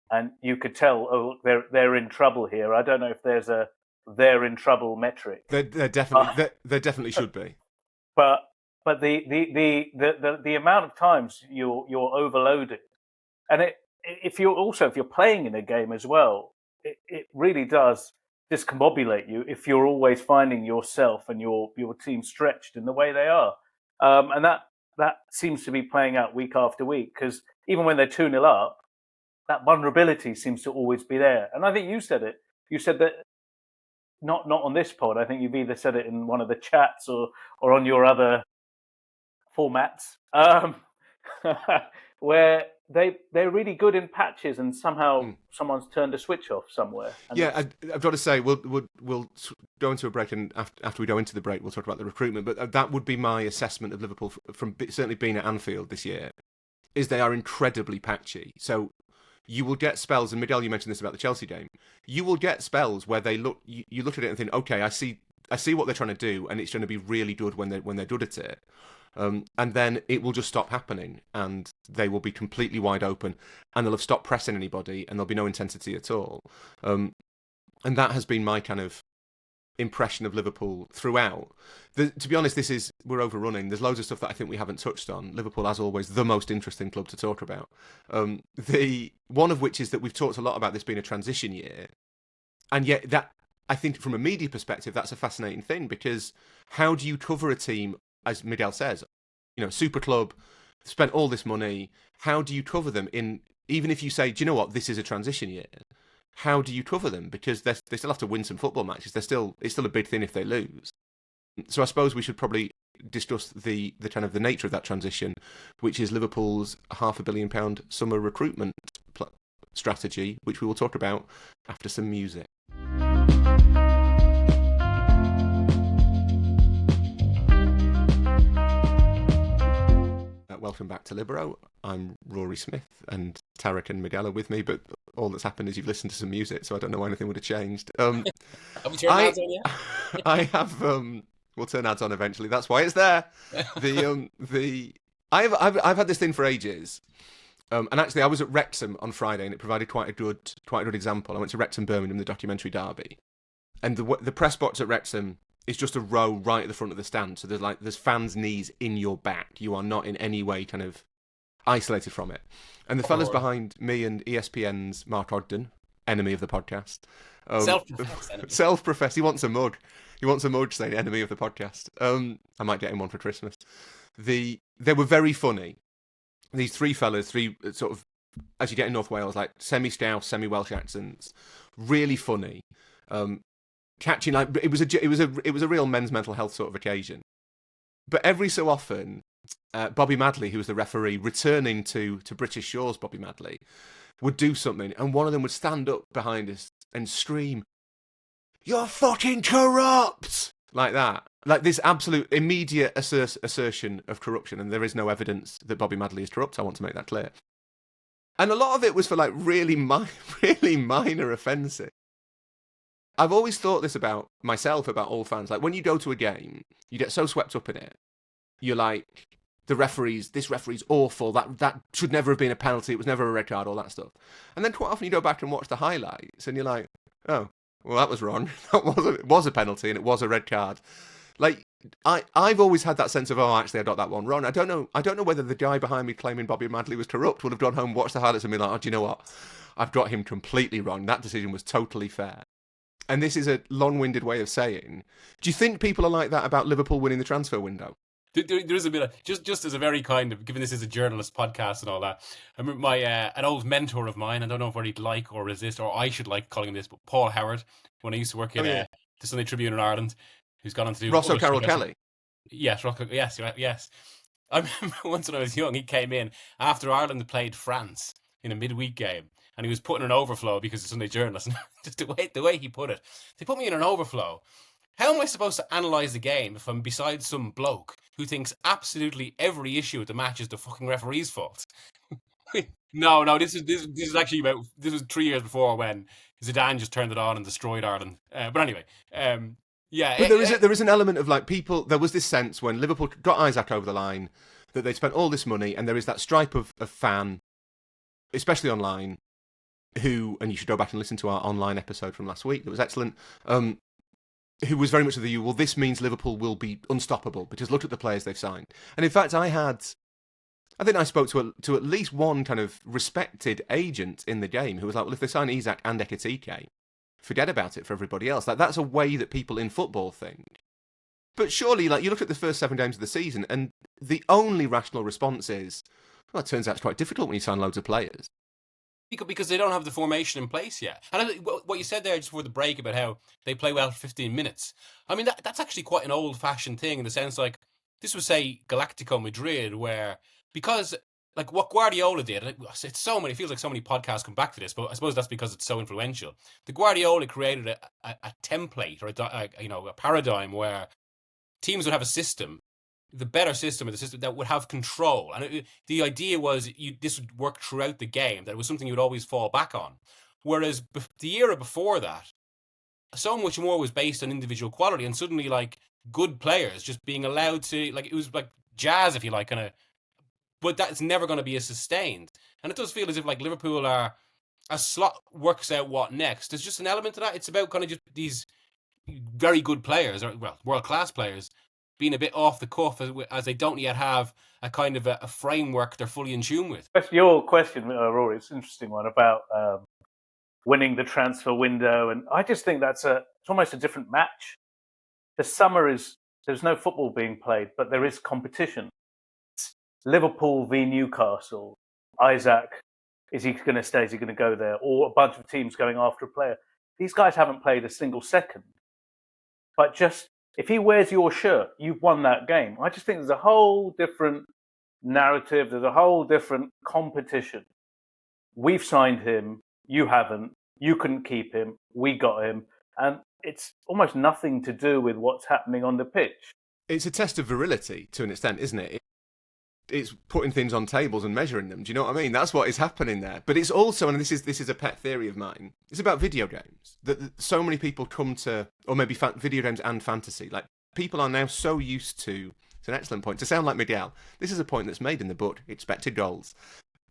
and you could tell, they're in trouble here. I don't know if there's a they're in trouble metric. There definitely should be. But the amount of times you're overloaded, and if you're playing in a game as well, it really does discombobulate you if you're always finding yourself and your team stretched in the way they are, and that seems to be playing out week after week, because even when they're 2-0 up, that vulnerability seems to always be there. And I think you said it. You said that not on this pod. I think you've either said it in one of the chats or on your other formats, where they're really good in patches, and somehow someone's turned a switch off somewhere. Yeah, I've got to say, we'll go into a break, and after we go into the break, we'll talk about the recruitment. But that would be my assessment of Liverpool from certainly being at Anfield this year, is they are incredibly patchy. So you will get spells, and Miguel, you mentioned this about the Chelsea game. You will get spells where you look at it and think, okay, I see what they're trying to do, and it's going to be really good when they're good at it. And then it will just stop happening, and they will be completely wide open, and they'll have stopped pressing anybody, and there'll be no intensity at all. And that has been my kind of impression of Liverpool throughout. To be honest, we're overrunning. There's loads of stuff that I think we haven't touched on. Liverpool, as always, the most interesting club to talk about. The one of which is that we've talked a lot about this being a transition year, and yet that, I think, from a media perspective, that's a fascinating thing, because how do you cover a team, as Miguel says, super club, spent all this money? How do you cover them even if you say, do you know what, this is a transition year? How do you cover them? Because they still have to win some football matches. It's still a big thing if they lose. So I suppose we should probably discuss the kind of the nature of that transition, which is Liverpool's £500 million summer recruitment strategy, which we will talk about after some music. welcome back to Libero. I'm Rory Smith, and Tariq and Miguel are with me, but all that's happened is you've listened to some music, so I don't know why anything would have changed. Have we turned ads on yet? I have. We'll turn ads on eventually. That's why it's there. I've had this thing for ages, and actually I was at Wrexham on Friday, and it provided quite a good example. I went to Wrexham Birmingham, the documentary derby, and the press box at Wrexham is just a row right at the front of the stand. So there's fans' knees in your back. You are not in any way kind of isolated from it. And the fellas behind me and ESPN's Mark Ogden, enemy of the podcast, self-professed. He wants a mug. He wants a mug saying enemy of the podcast. I might get him one for Christmas. They were very funny. These three fellas, sort of, as you get in North Wales, like semi-Scouse, semi-Welsh accents, really funny. Catching, like, it was a real men's mental health sort of occasion. But every so often, Bobby Madley, who was the referee, returning to British shores, Bobby Madley, would do something, and one of them would stand up behind us and scream, "You're fucking corrupt!" Like that. Like this absolute immediate assertion of corruption, and there is no evidence that Bobby Madley is corrupt, I want to make that clear. And a lot of it was for like really minor offences. I've always thought this about myself, about all fans. Like, when you go to a game, you get so swept up in it. You're like, this referee's awful. That should never have been a penalty. It was never a red card, all that stuff. And then quite often you go back and watch the highlights, and you're like, oh, well, that was wrong. It was a penalty, and it was a red card. Like, I've always had that sense of, oh, actually, I got that one wrong. I don't know whether the guy behind me claiming Bobby Madley was corrupt would have gone home, watched the highlights, and been like, oh, do you know what? I've got him completely wrong. That decision was totally fair. And this is a long-winded way of saying, do you think people are like that about Liverpool winning the transfer window? There is a bit of, just as a very kind of, given this is a journalist podcast and all that, I remember my an old mentor of mine, I don't know if he'd like or resist, or I should like calling him this, but Paul Howard, when I used to work in the Sunday Tribune in Ireland, who's gone on to do... Rosso Carroll Kelly? Yes, yes. I remember once when I was young, he came in after Ireland had played France in a midweek game, and he was put in an overflow because of Sunday journalist. Just the way he put it, they put me in an overflow. How am I supposed to analyse the game if I'm beside some bloke who thinks absolutely every issue at the match is the fucking referee's fault? No, this is actually this was 3 years before when Zidane just turned it on and destroyed Ireland. But anyway, yeah. But there is an element of like people. There was this sense when Liverpool got Isaac over the line that they'd spent all this money, and there is that stripe of fan, especially online, who, and you should go back and listen to our online episode from last week, that was excellent, who was very much of the view, well, this means Liverpool will be unstoppable, because look at the players they've signed. And in fact, I think I spoke to at least one kind of respected agent in the game who was like, well, if they sign Isaac and Ekitike, forget about it for everybody else. Like, that's a way that people in football think. But surely, like, you look at the first 7 games of the season, and the only rational response is, well, it turns out it's quite difficult when you sign loads of players. Because they don't have the formation in place yet. And what you said there just before the break about how they play well for 15 minutes, I mean, that's actually quite an old-fashioned thing in the sense, like, this was, say, Galactico Madrid, where, because, like, what Guardiola did, it feels like so many podcasts come back to this, but I suppose that's because it's so influential. The Guardiola created a template, or a paradigm where teams would have a system, the better system, or the system that would have control. And the idea was this would work throughout the game, that it was something you would always fall back on. Whereas the era before that, so much more was based on individual quality, and suddenly, like, good players just being allowed to, like, it was like jazz, if you like, kind of, but that's never going to be as sustained. And it does feel as if, like, Liverpool are, as Slot works out what next, there's just an element to that. It's about kind of just these very good players, or, well, world-class players, being a bit off the cuff as they don't yet have a kind of a framework they're fully in tune with. Your question, Rory, it's an interesting one about winning the transfer window, and I just think it's almost a different match. The summer there's no football being played, but there is competition. It's Liverpool v Newcastle. Isaac, is he going to stay? Is he going to go there? Or a bunch of teams going after a player. These guys haven't played a single second, but just if he wears your shirt, you've won that game. I just think there's a whole different narrative. There's a whole different competition. We've signed him. You haven't. You couldn't keep him. We got him. And it's almost nothing to do with what's happening on the pitch. It's a test of virility to an extent, isn't it? it's putting things on tables and measuring them. Do you know what I mean? That's what is happening there. But it's also, and this is a pet theory of mine, it's about video games. That so many people come to, or maybe video games and fantasy. Like, people are now so used to, it's an excellent point, to sound like Miguel, this is a point that's made in the book, expected goals.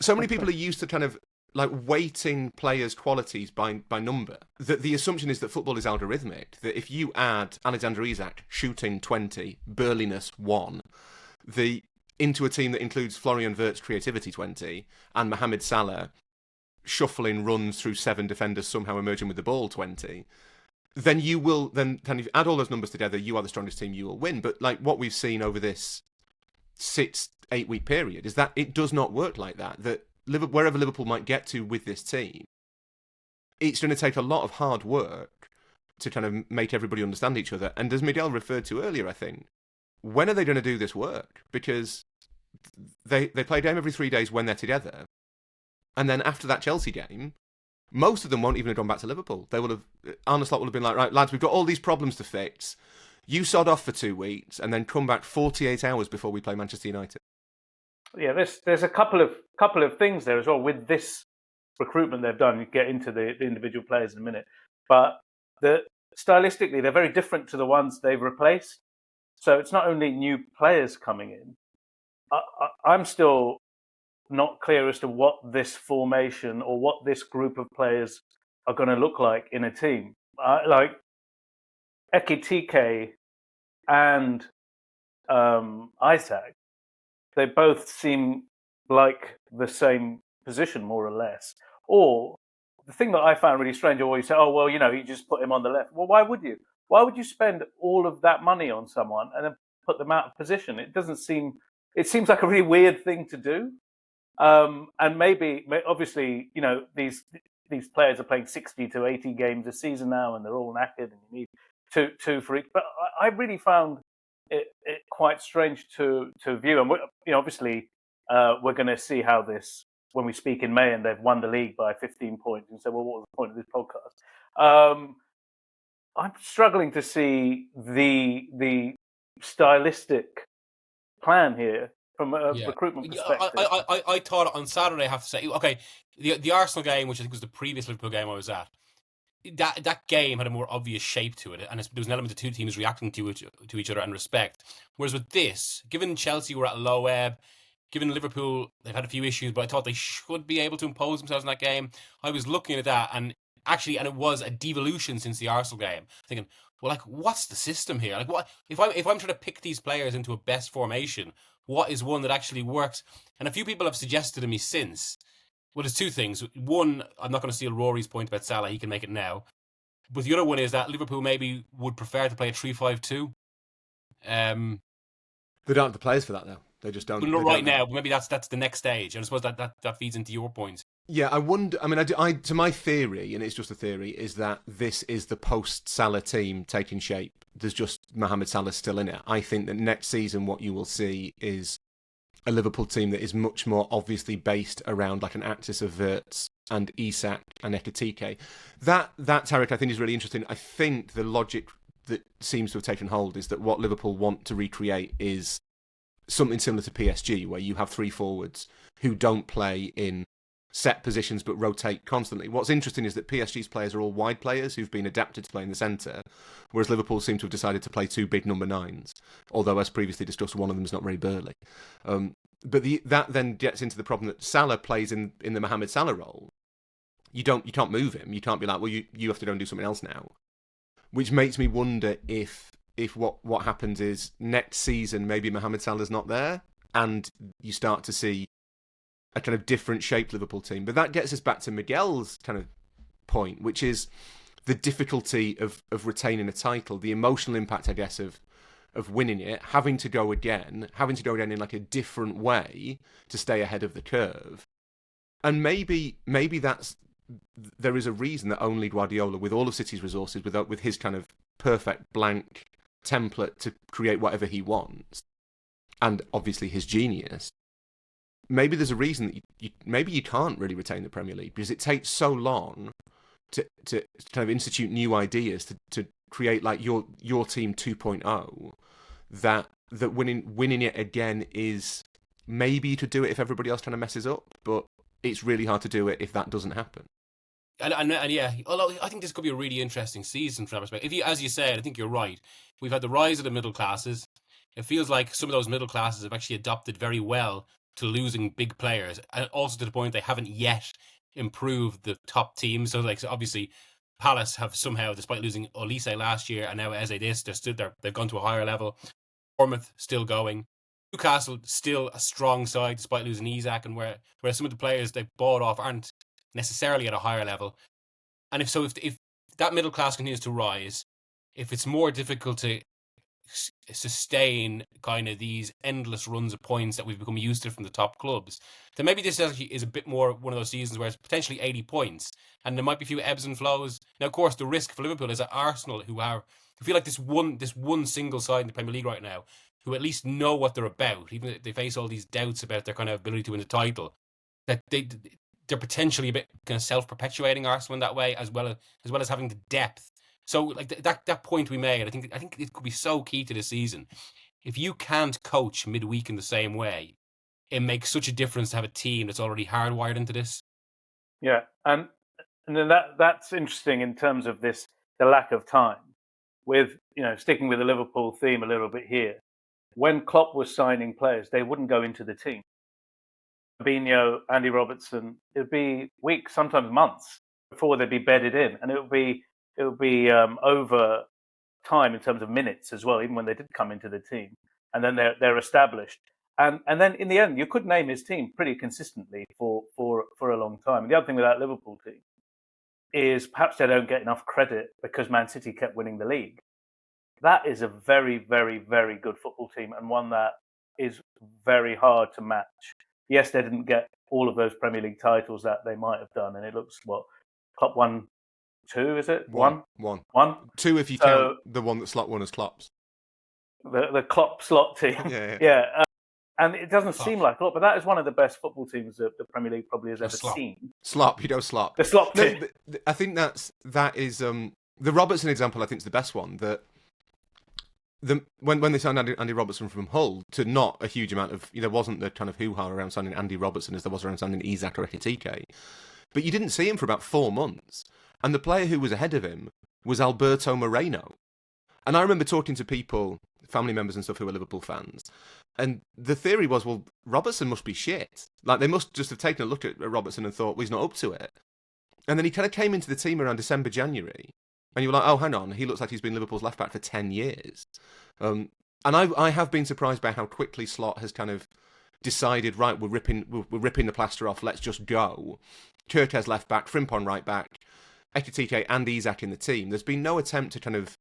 So many people are used to kind of like weighting players' qualities by number. That the assumption is that football is algorithmic. That if you add Alexander Isak, shooting 20, burliness 1, into a team that includes Florian Wirtz's creativity 20 and Mohamed Salah shuffling runs through 7 defenders somehow emerging with the ball 20, then you will then kind of add all those numbers together, you are the strongest team, you will win. But like what we've seen over this 6-8 week period is that it does not work like that. That wherever Liverpool might get to with this team, it's going to take a lot of hard work to kind of make everybody understand each other. And as Miguel referred to earlier, I think, when are they going to do this work? Because they play a game every 3 days when they're together. And then after that Chelsea game, most of them won't even have gone back to Liverpool. They will have, Arne Slot will have been like, right, lads, we've got all these problems to fix. You sod off for 2 weeks and then come back 48 hours before we play Manchester United. Yeah, there's a couple of things there as well with this recruitment they've done. You get into the individual players in a minute, but stylistically they're very different to the ones they've replaced. So it's not only new players coming in. I'm still not clear as to what this formation or what this group of players are going to look like in a team. Like Ekitike and Isaac, they both seem like the same position, more or less. Or the thing that I found really strange, or you say, oh, well, you just put him on the left. Well, why would you? Why would you spend all of that money on someone and then put them out of position? It seems like a really weird thing to do. And maybe, obviously, these players are playing 60 to 80 games a season now, and they're all knackered, and you need two for each. But I really found it quite strange to view. And obviously, we're going to see how this, when we speak in May and they've won the league by 15 points, and say, well, what was the point of this podcast? I'm struggling to see the stylistic plan here from a recruitment perspective. I thought on Saturday, I have to say, okay, the Arsenal game, which I think was the previous Liverpool game I was at, that game had a more obvious shape to it, and there was an element of two teams reacting to each other and respect. Whereas with this, given Chelsea were at a low ebb, given Liverpool, they've had a few issues, but I thought they should be able to impose themselves in that game. I was looking at that, and it was a devolution since the Arsenal game. Thinking, well, like, what's the system here? Like, what if I'm trying to pick these players into a best formation? What is one that actually works? And a few people have suggested to me since. Well, there's two things. One, I'm not going to steal Rory's point about Salah. He can make it now. But the other one is that Liverpool maybe would prefer to play a 3-5-2. They don't have the players for that, though. They just don't. But not right now. But maybe that's the next stage. And I suppose that feeds into your point. Yeah, I wonder. I mean, to my theory, and it's just a theory, is that this is the post-Salah team taking shape. There's just Mohamed Salah still in it. I think that next season, what you will see is a Liverpool team that is much more obviously based around like an axis of Wirtz and Isak and Ekitike. That Tariq, I think, is really interesting. I think the logic that seems to have taken hold is that what Liverpool want to recreate is something similar to PSG, where you have 3 forwards who don't play in set positions but rotate constantly. What's interesting is that PSG's players are all wide players who've been adapted to play in the centre, whereas Liverpool seem to have decided to play 2 big number 9s, although, as previously discussed, one of them is not very burly. But that then gets into the problem that Salah plays in the Mohamed Salah role. You can't move him. You can't be like, well, you have to go and do something else now. Which makes me wonder if what happens is next season maybe Mohamed Salah's not there, and you start to see a kind of different shaped Liverpool team. But that gets us back to Miguel's kind of point, which is the difficulty of retaining a title, the emotional impact, I guess, of winning it, having to go again in like a different way to stay ahead of the curve. And maybe there is a reason that only Guardiola, with all of City's resources, with his kind of perfect blank template to create whatever he wants, and obviously his genius, maybe there's a reason that maybe you can't really retain the Premier League, because it takes so long to kind of institute new ideas, to create like your team 2.0, that winning it again is maybe you could do it if everybody else kind of messes up, but it's really hard to do it if that doesn't happen. And yeah, although I think this could be a really interesting season from that perspective. If you, as you said, I think you're right. We've had the rise of the middle classes. It feels like some of those middle classes have actually adapted very well to losing big players, and also to the point they haven't yet improved the top teams. So obviously, Palace have somehow, despite losing Olise last year and now Eze this, they've gone to a higher level. Bournemouth still going. Newcastle still a strong side despite losing Isak, and where some of the players they bought off aren't necessarily at a higher level. And if that middle class continues to rise, if it's more difficult to sustain kind of these endless runs of points that we've become used to from the top clubs, then maybe this actually is a bit more one of those seasons where it's potentially 80 points and there might be a few ebbs and flows. Now, of course, the risk for Liverpool is that Arsenal, who feel like this one single side in the Premier League right now, who at least know what they're about, even if they face all these doubts about their kind of ability to win the title, that they're potentially a bit kind of self-perpetuating Arsenal in that way, as well as having the depth. So like that point we made, I think it could be so key to the season. If you can't coach midweek in the same way, it makes such a difference to have a team that's already hardwired into this. Yeah, and then that's interesting in terms of the lack of time. With sticking with the Liverpool theme a little bit here, when Klopp was signing players, they wouldn't go into the team. Fabinho, Andy Robertson, it would be weeks, sometimes months before they'd be bedded in, and it would be over time in terms of minutes as well, even when they did come into the team, and then they're established, and then in the end you could name his team pretty consistently for a long time. And the other thing with that Liverpool team is perhaps they don't get enough credit because Man City kept winning the league. That is a very, very, very good football team, and one that is very hard to match. Yes, they didn't get all of those Premier League titles that they might have done, and it looks Klopp won 2, is it? One. 2 if you count the one that Slot won as Klopp's. The Klopp Slot team. Yeah. And it doesn't seem like a lot, but that is one of the best football teams that the Premier League probably has ever seen. Slop. The Slop team. No, I think that is the Robertson example. I think is the best one. That when they signed Andy Robertson from Hull, to not a huge amount of there wasn't the kind of hoo-ha around signing Andy Robertson as there was around signing Isak or Ekitike, but you didn't see him for about 4 months, and the player who was ahead of him was Alberto Moreno. And I remember talking to people, family members and stuff, who were Liverpool fans, and the theory was, well, Robertson must be shit. Like, they must just have taken a look at Robertson and thought, well, he's not up to it. And then he kind of came into the team around December, January, and you were like, oh, hang on, he looks like he's been Liverpool's left back for 10 years. And I have been surprised by how quickly Slot has kind of decided, right, we're ripping the plaster off, let's just go. Kirkes left back, Frimpong right back, Ekitike and Isak in the team. There's been no attempt to kind of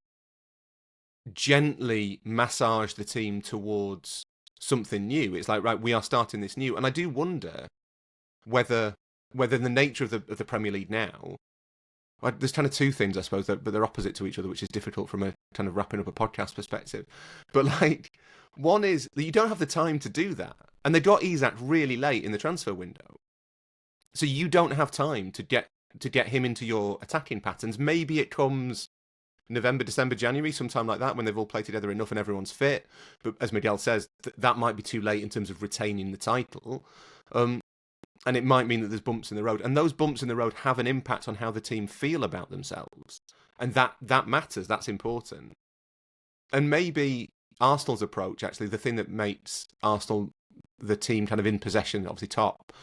gently massage the team towards something new. It's like, right, we are starting this new. And I do wonder whether the nature of the Premier League now, there's kind of 2 things, I suppose, but they're opposite to each other, which is difficult from a kind of wrapping up a podcast perspective. But like, one is that you don't have the time to do that. And they got Isak really late in the transfer window. So you don't have time to get him into your attacking patterns. Maybe it comes November, December, January, sometime like that, when they've all played together enough and everyone's fit. But as Miguel says, that might be too late in terms of retaining the title. And it might mean that there's bumps in the road. And those bumps in the road have an impact on how the team feel about themselves. And that matters. That's important. And maybe Arsenal's approach, actually, the thing that makes Arsenal the team kind of in possession, obviously top,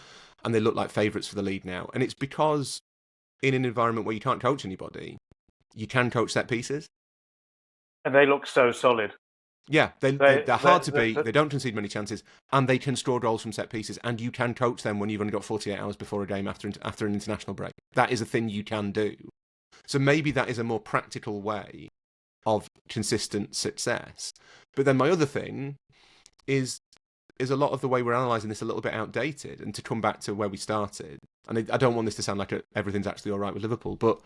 and they look like favourites for the league now. And it's because in an environment where you can't coach anybody, you can coach set pieces. And they look so solid. Yeah, they're hard to beat, they don't concede many chances, and they can score goals from set pieces, and you can coach them when you've only got 48 hours before a game after an international break. That is a thing you can do. So maybe that is a more practical way of consistent success. But then my other thing is a lot of the way we're analysing this a little bit outdated, and to come back to where we started, and I don't want this to sound like everything's actually all right with Liverpool, but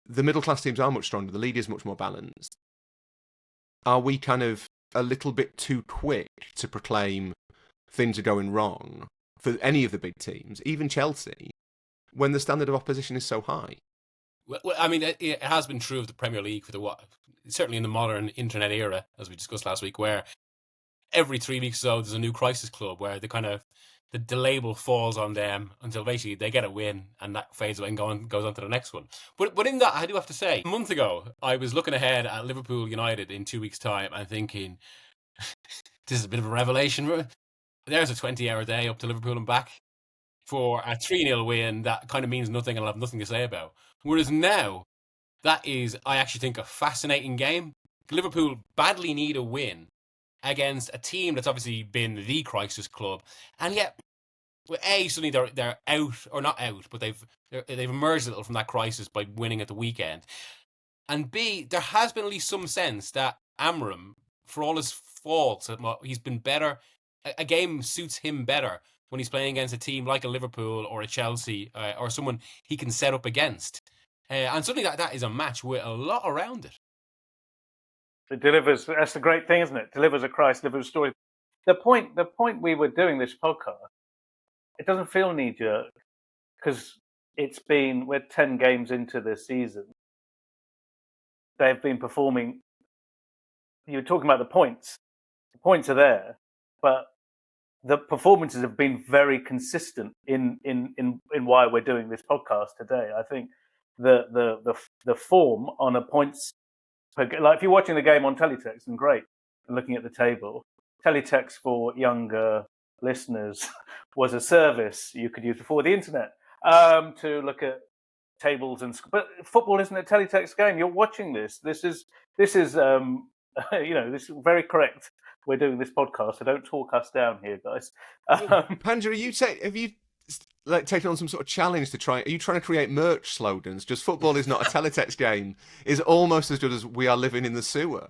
the middle-class teams are much stronger, the league is much more balanced. Are we kind of a little bit too quick to proclaim things are going wrong for any of the big teams, even Chelsea, when the standard of opposition is so high? Well, I mean, it has been true of the Premier League for certainly in the modern internet era, as we discussed last week, where every 3 weeks or so, there's a new crisis club where the label falls on them until basically they get a win and that fades away and goes on to the next one. But in that, I do have to say, a month ago, I was looking ahead at Liverpool United in 2 weeks' time and thinking, this is a bit of a revelation. There's a 20-hour day up to Liverpool and back for a 3-0 win that kind of means nothing and I'll have nothing to say about. Whereas now, that is, I actually think, a fascinating game. Liverpool badly need a win against a team that's obviously been the crisis club, and yet, suddenly they're out, or not out, but they've emerged a little from that crisis by winning at the weekend, and B, there has been at least some sense that Amram, for all his faults, he's been better. A game suits him better when he's playing against a team like a Liverpool or a Chelsea or someone he can set up against, and suddenly that is a match with a lot around it. It delivers. That's the great thing, isn't it? Delivers a Christ, delivers a story. The point we were doing this podcast, it doesn't feel knee jerk because we're 10 games into this season. They've been performing. You were talking about the points. The points are there, but the performances have been very consistent in why we're doing this podcast today. I think the form on a points. Like if you're watching the game on teletext, and great, looking at the table, teletext for younger listeners was a service you could use before the internet to look at tables but football isn't a teletext game. You're watching this. This is this is very correct. We're doing this podcast, so don't talk us down here, guys. Panja, have you taken on some sort of challenge to try? Are you trying to create merch slogans? Just football is not a teletext game is almost as good as we are living in the sewer.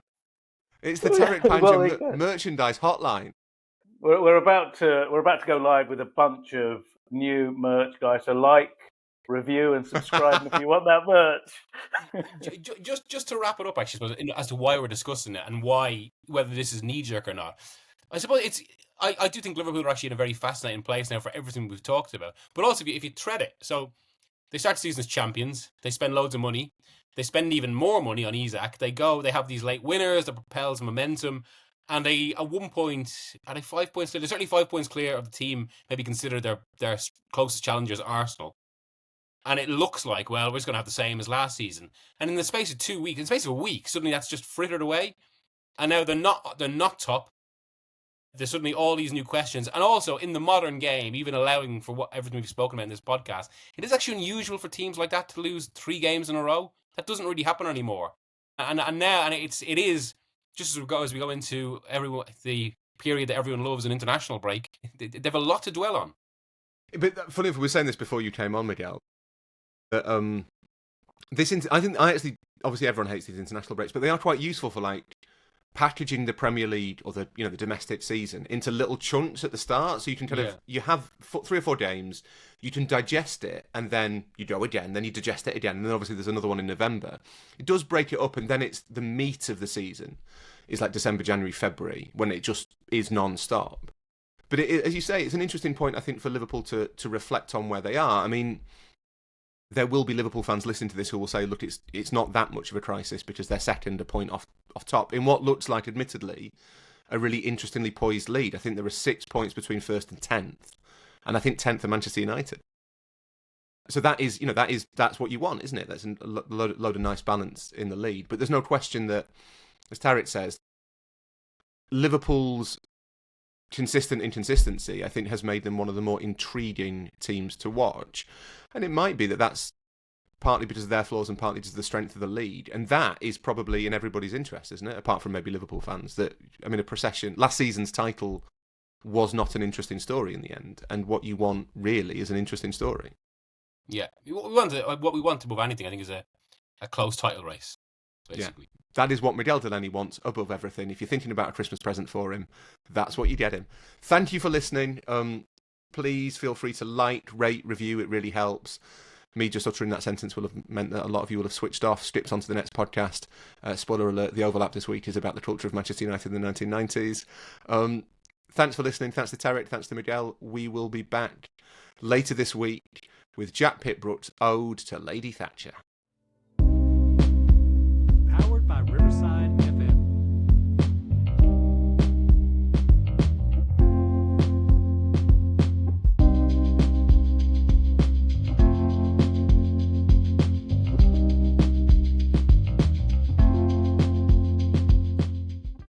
It's the Tariq Panja merchandise hotline. We're about to go live with a bunch of new merch, guys. So like, review, and subscribe if you want that merch. just to wrap it up, actually, as to why we're discussing it and whether this is knee jerk or not. I suppose I do think Liverpool are actually in a very fascinating place now for everything we've talked about. But also, if you thread it, so they start the season as champions. They spend loads of money. They spend even more money on Isak. They have these late winners that propels momentum. And at one point, are they 5 points clear? They're certainly 5 points clear of the team, maybe consider their closest challengers, Arsenal. And it looks like, well, we're just going to have the same as last season. And in the space of 2 weeks, in the space of a week, suddenly that's just frittered away. And now they're not top. There's suddenly all these new questions. And also, in the modern game, even allowing for everything we've spoken about in this podcast, it is actually unusual for teams like that to lose 3 games in a row. That doesn't really happen anymore. And now it is, just as we go into the period that everyone loves, an international break, they have a lot to dwell on. But funny if we were saying this before you came on, Miguel, that obviously everyone hates these international breaks, but they are quite useful for packaging the Premier League or the domestic season into little chunks at the start, so you can you have 3 or 4 games, you can digest it, and then you go again, then you digest it again, and then obviously there's another one in November. It does break it up, and then it's the meat of the season is like December, January, February, when it just is non-stop. But as you say, it's an interesting point, I think, for Liverpool to reflect on where they are. I mean, there will be Liverpool fans listening to this who will say, look, it's not that much of a crisis because they're second, a point off top in what looks like, admittedly, a really interestingly poised lead. I think there are 6 points between first and 10th, and I think 10th are Manchester United. So that's what you want, isn't it? That's a load of nice balance in the lead. But there's no question that, as Tariq says, Liverpool's consistent inconsistency, I think, has made them one of the more intriguing teams to watch. And it might be that that's partly because of their flaws and partly because of the strength of the league. And that is probably in everybody's interest, isn't it? Apart from maybe Liverpool fans. A procession. Last season's title was not an interesting story in the end. And what you want, really, is an interesting story. Yeah. What we want above anything, I think, is a close title race, basically. Yeah. That is what Miguel Delaney wants above everything. If you're thinking about a Christmas present for him, that's what you get him. Thank you for listening. Please feel free to rate, review. It really helps. Me just uttering that sentence will have meant that a lot of you will have switched off, skipped on to the next podcast. Spoiler alert, the overlap this week is about the culture of Manchester United in the 1990s. Thanks for listening. Thanks to Tariq. Thanks to Miguel. We will be back later this week with Jack Pitbrook's Ode to Lady Thatcher.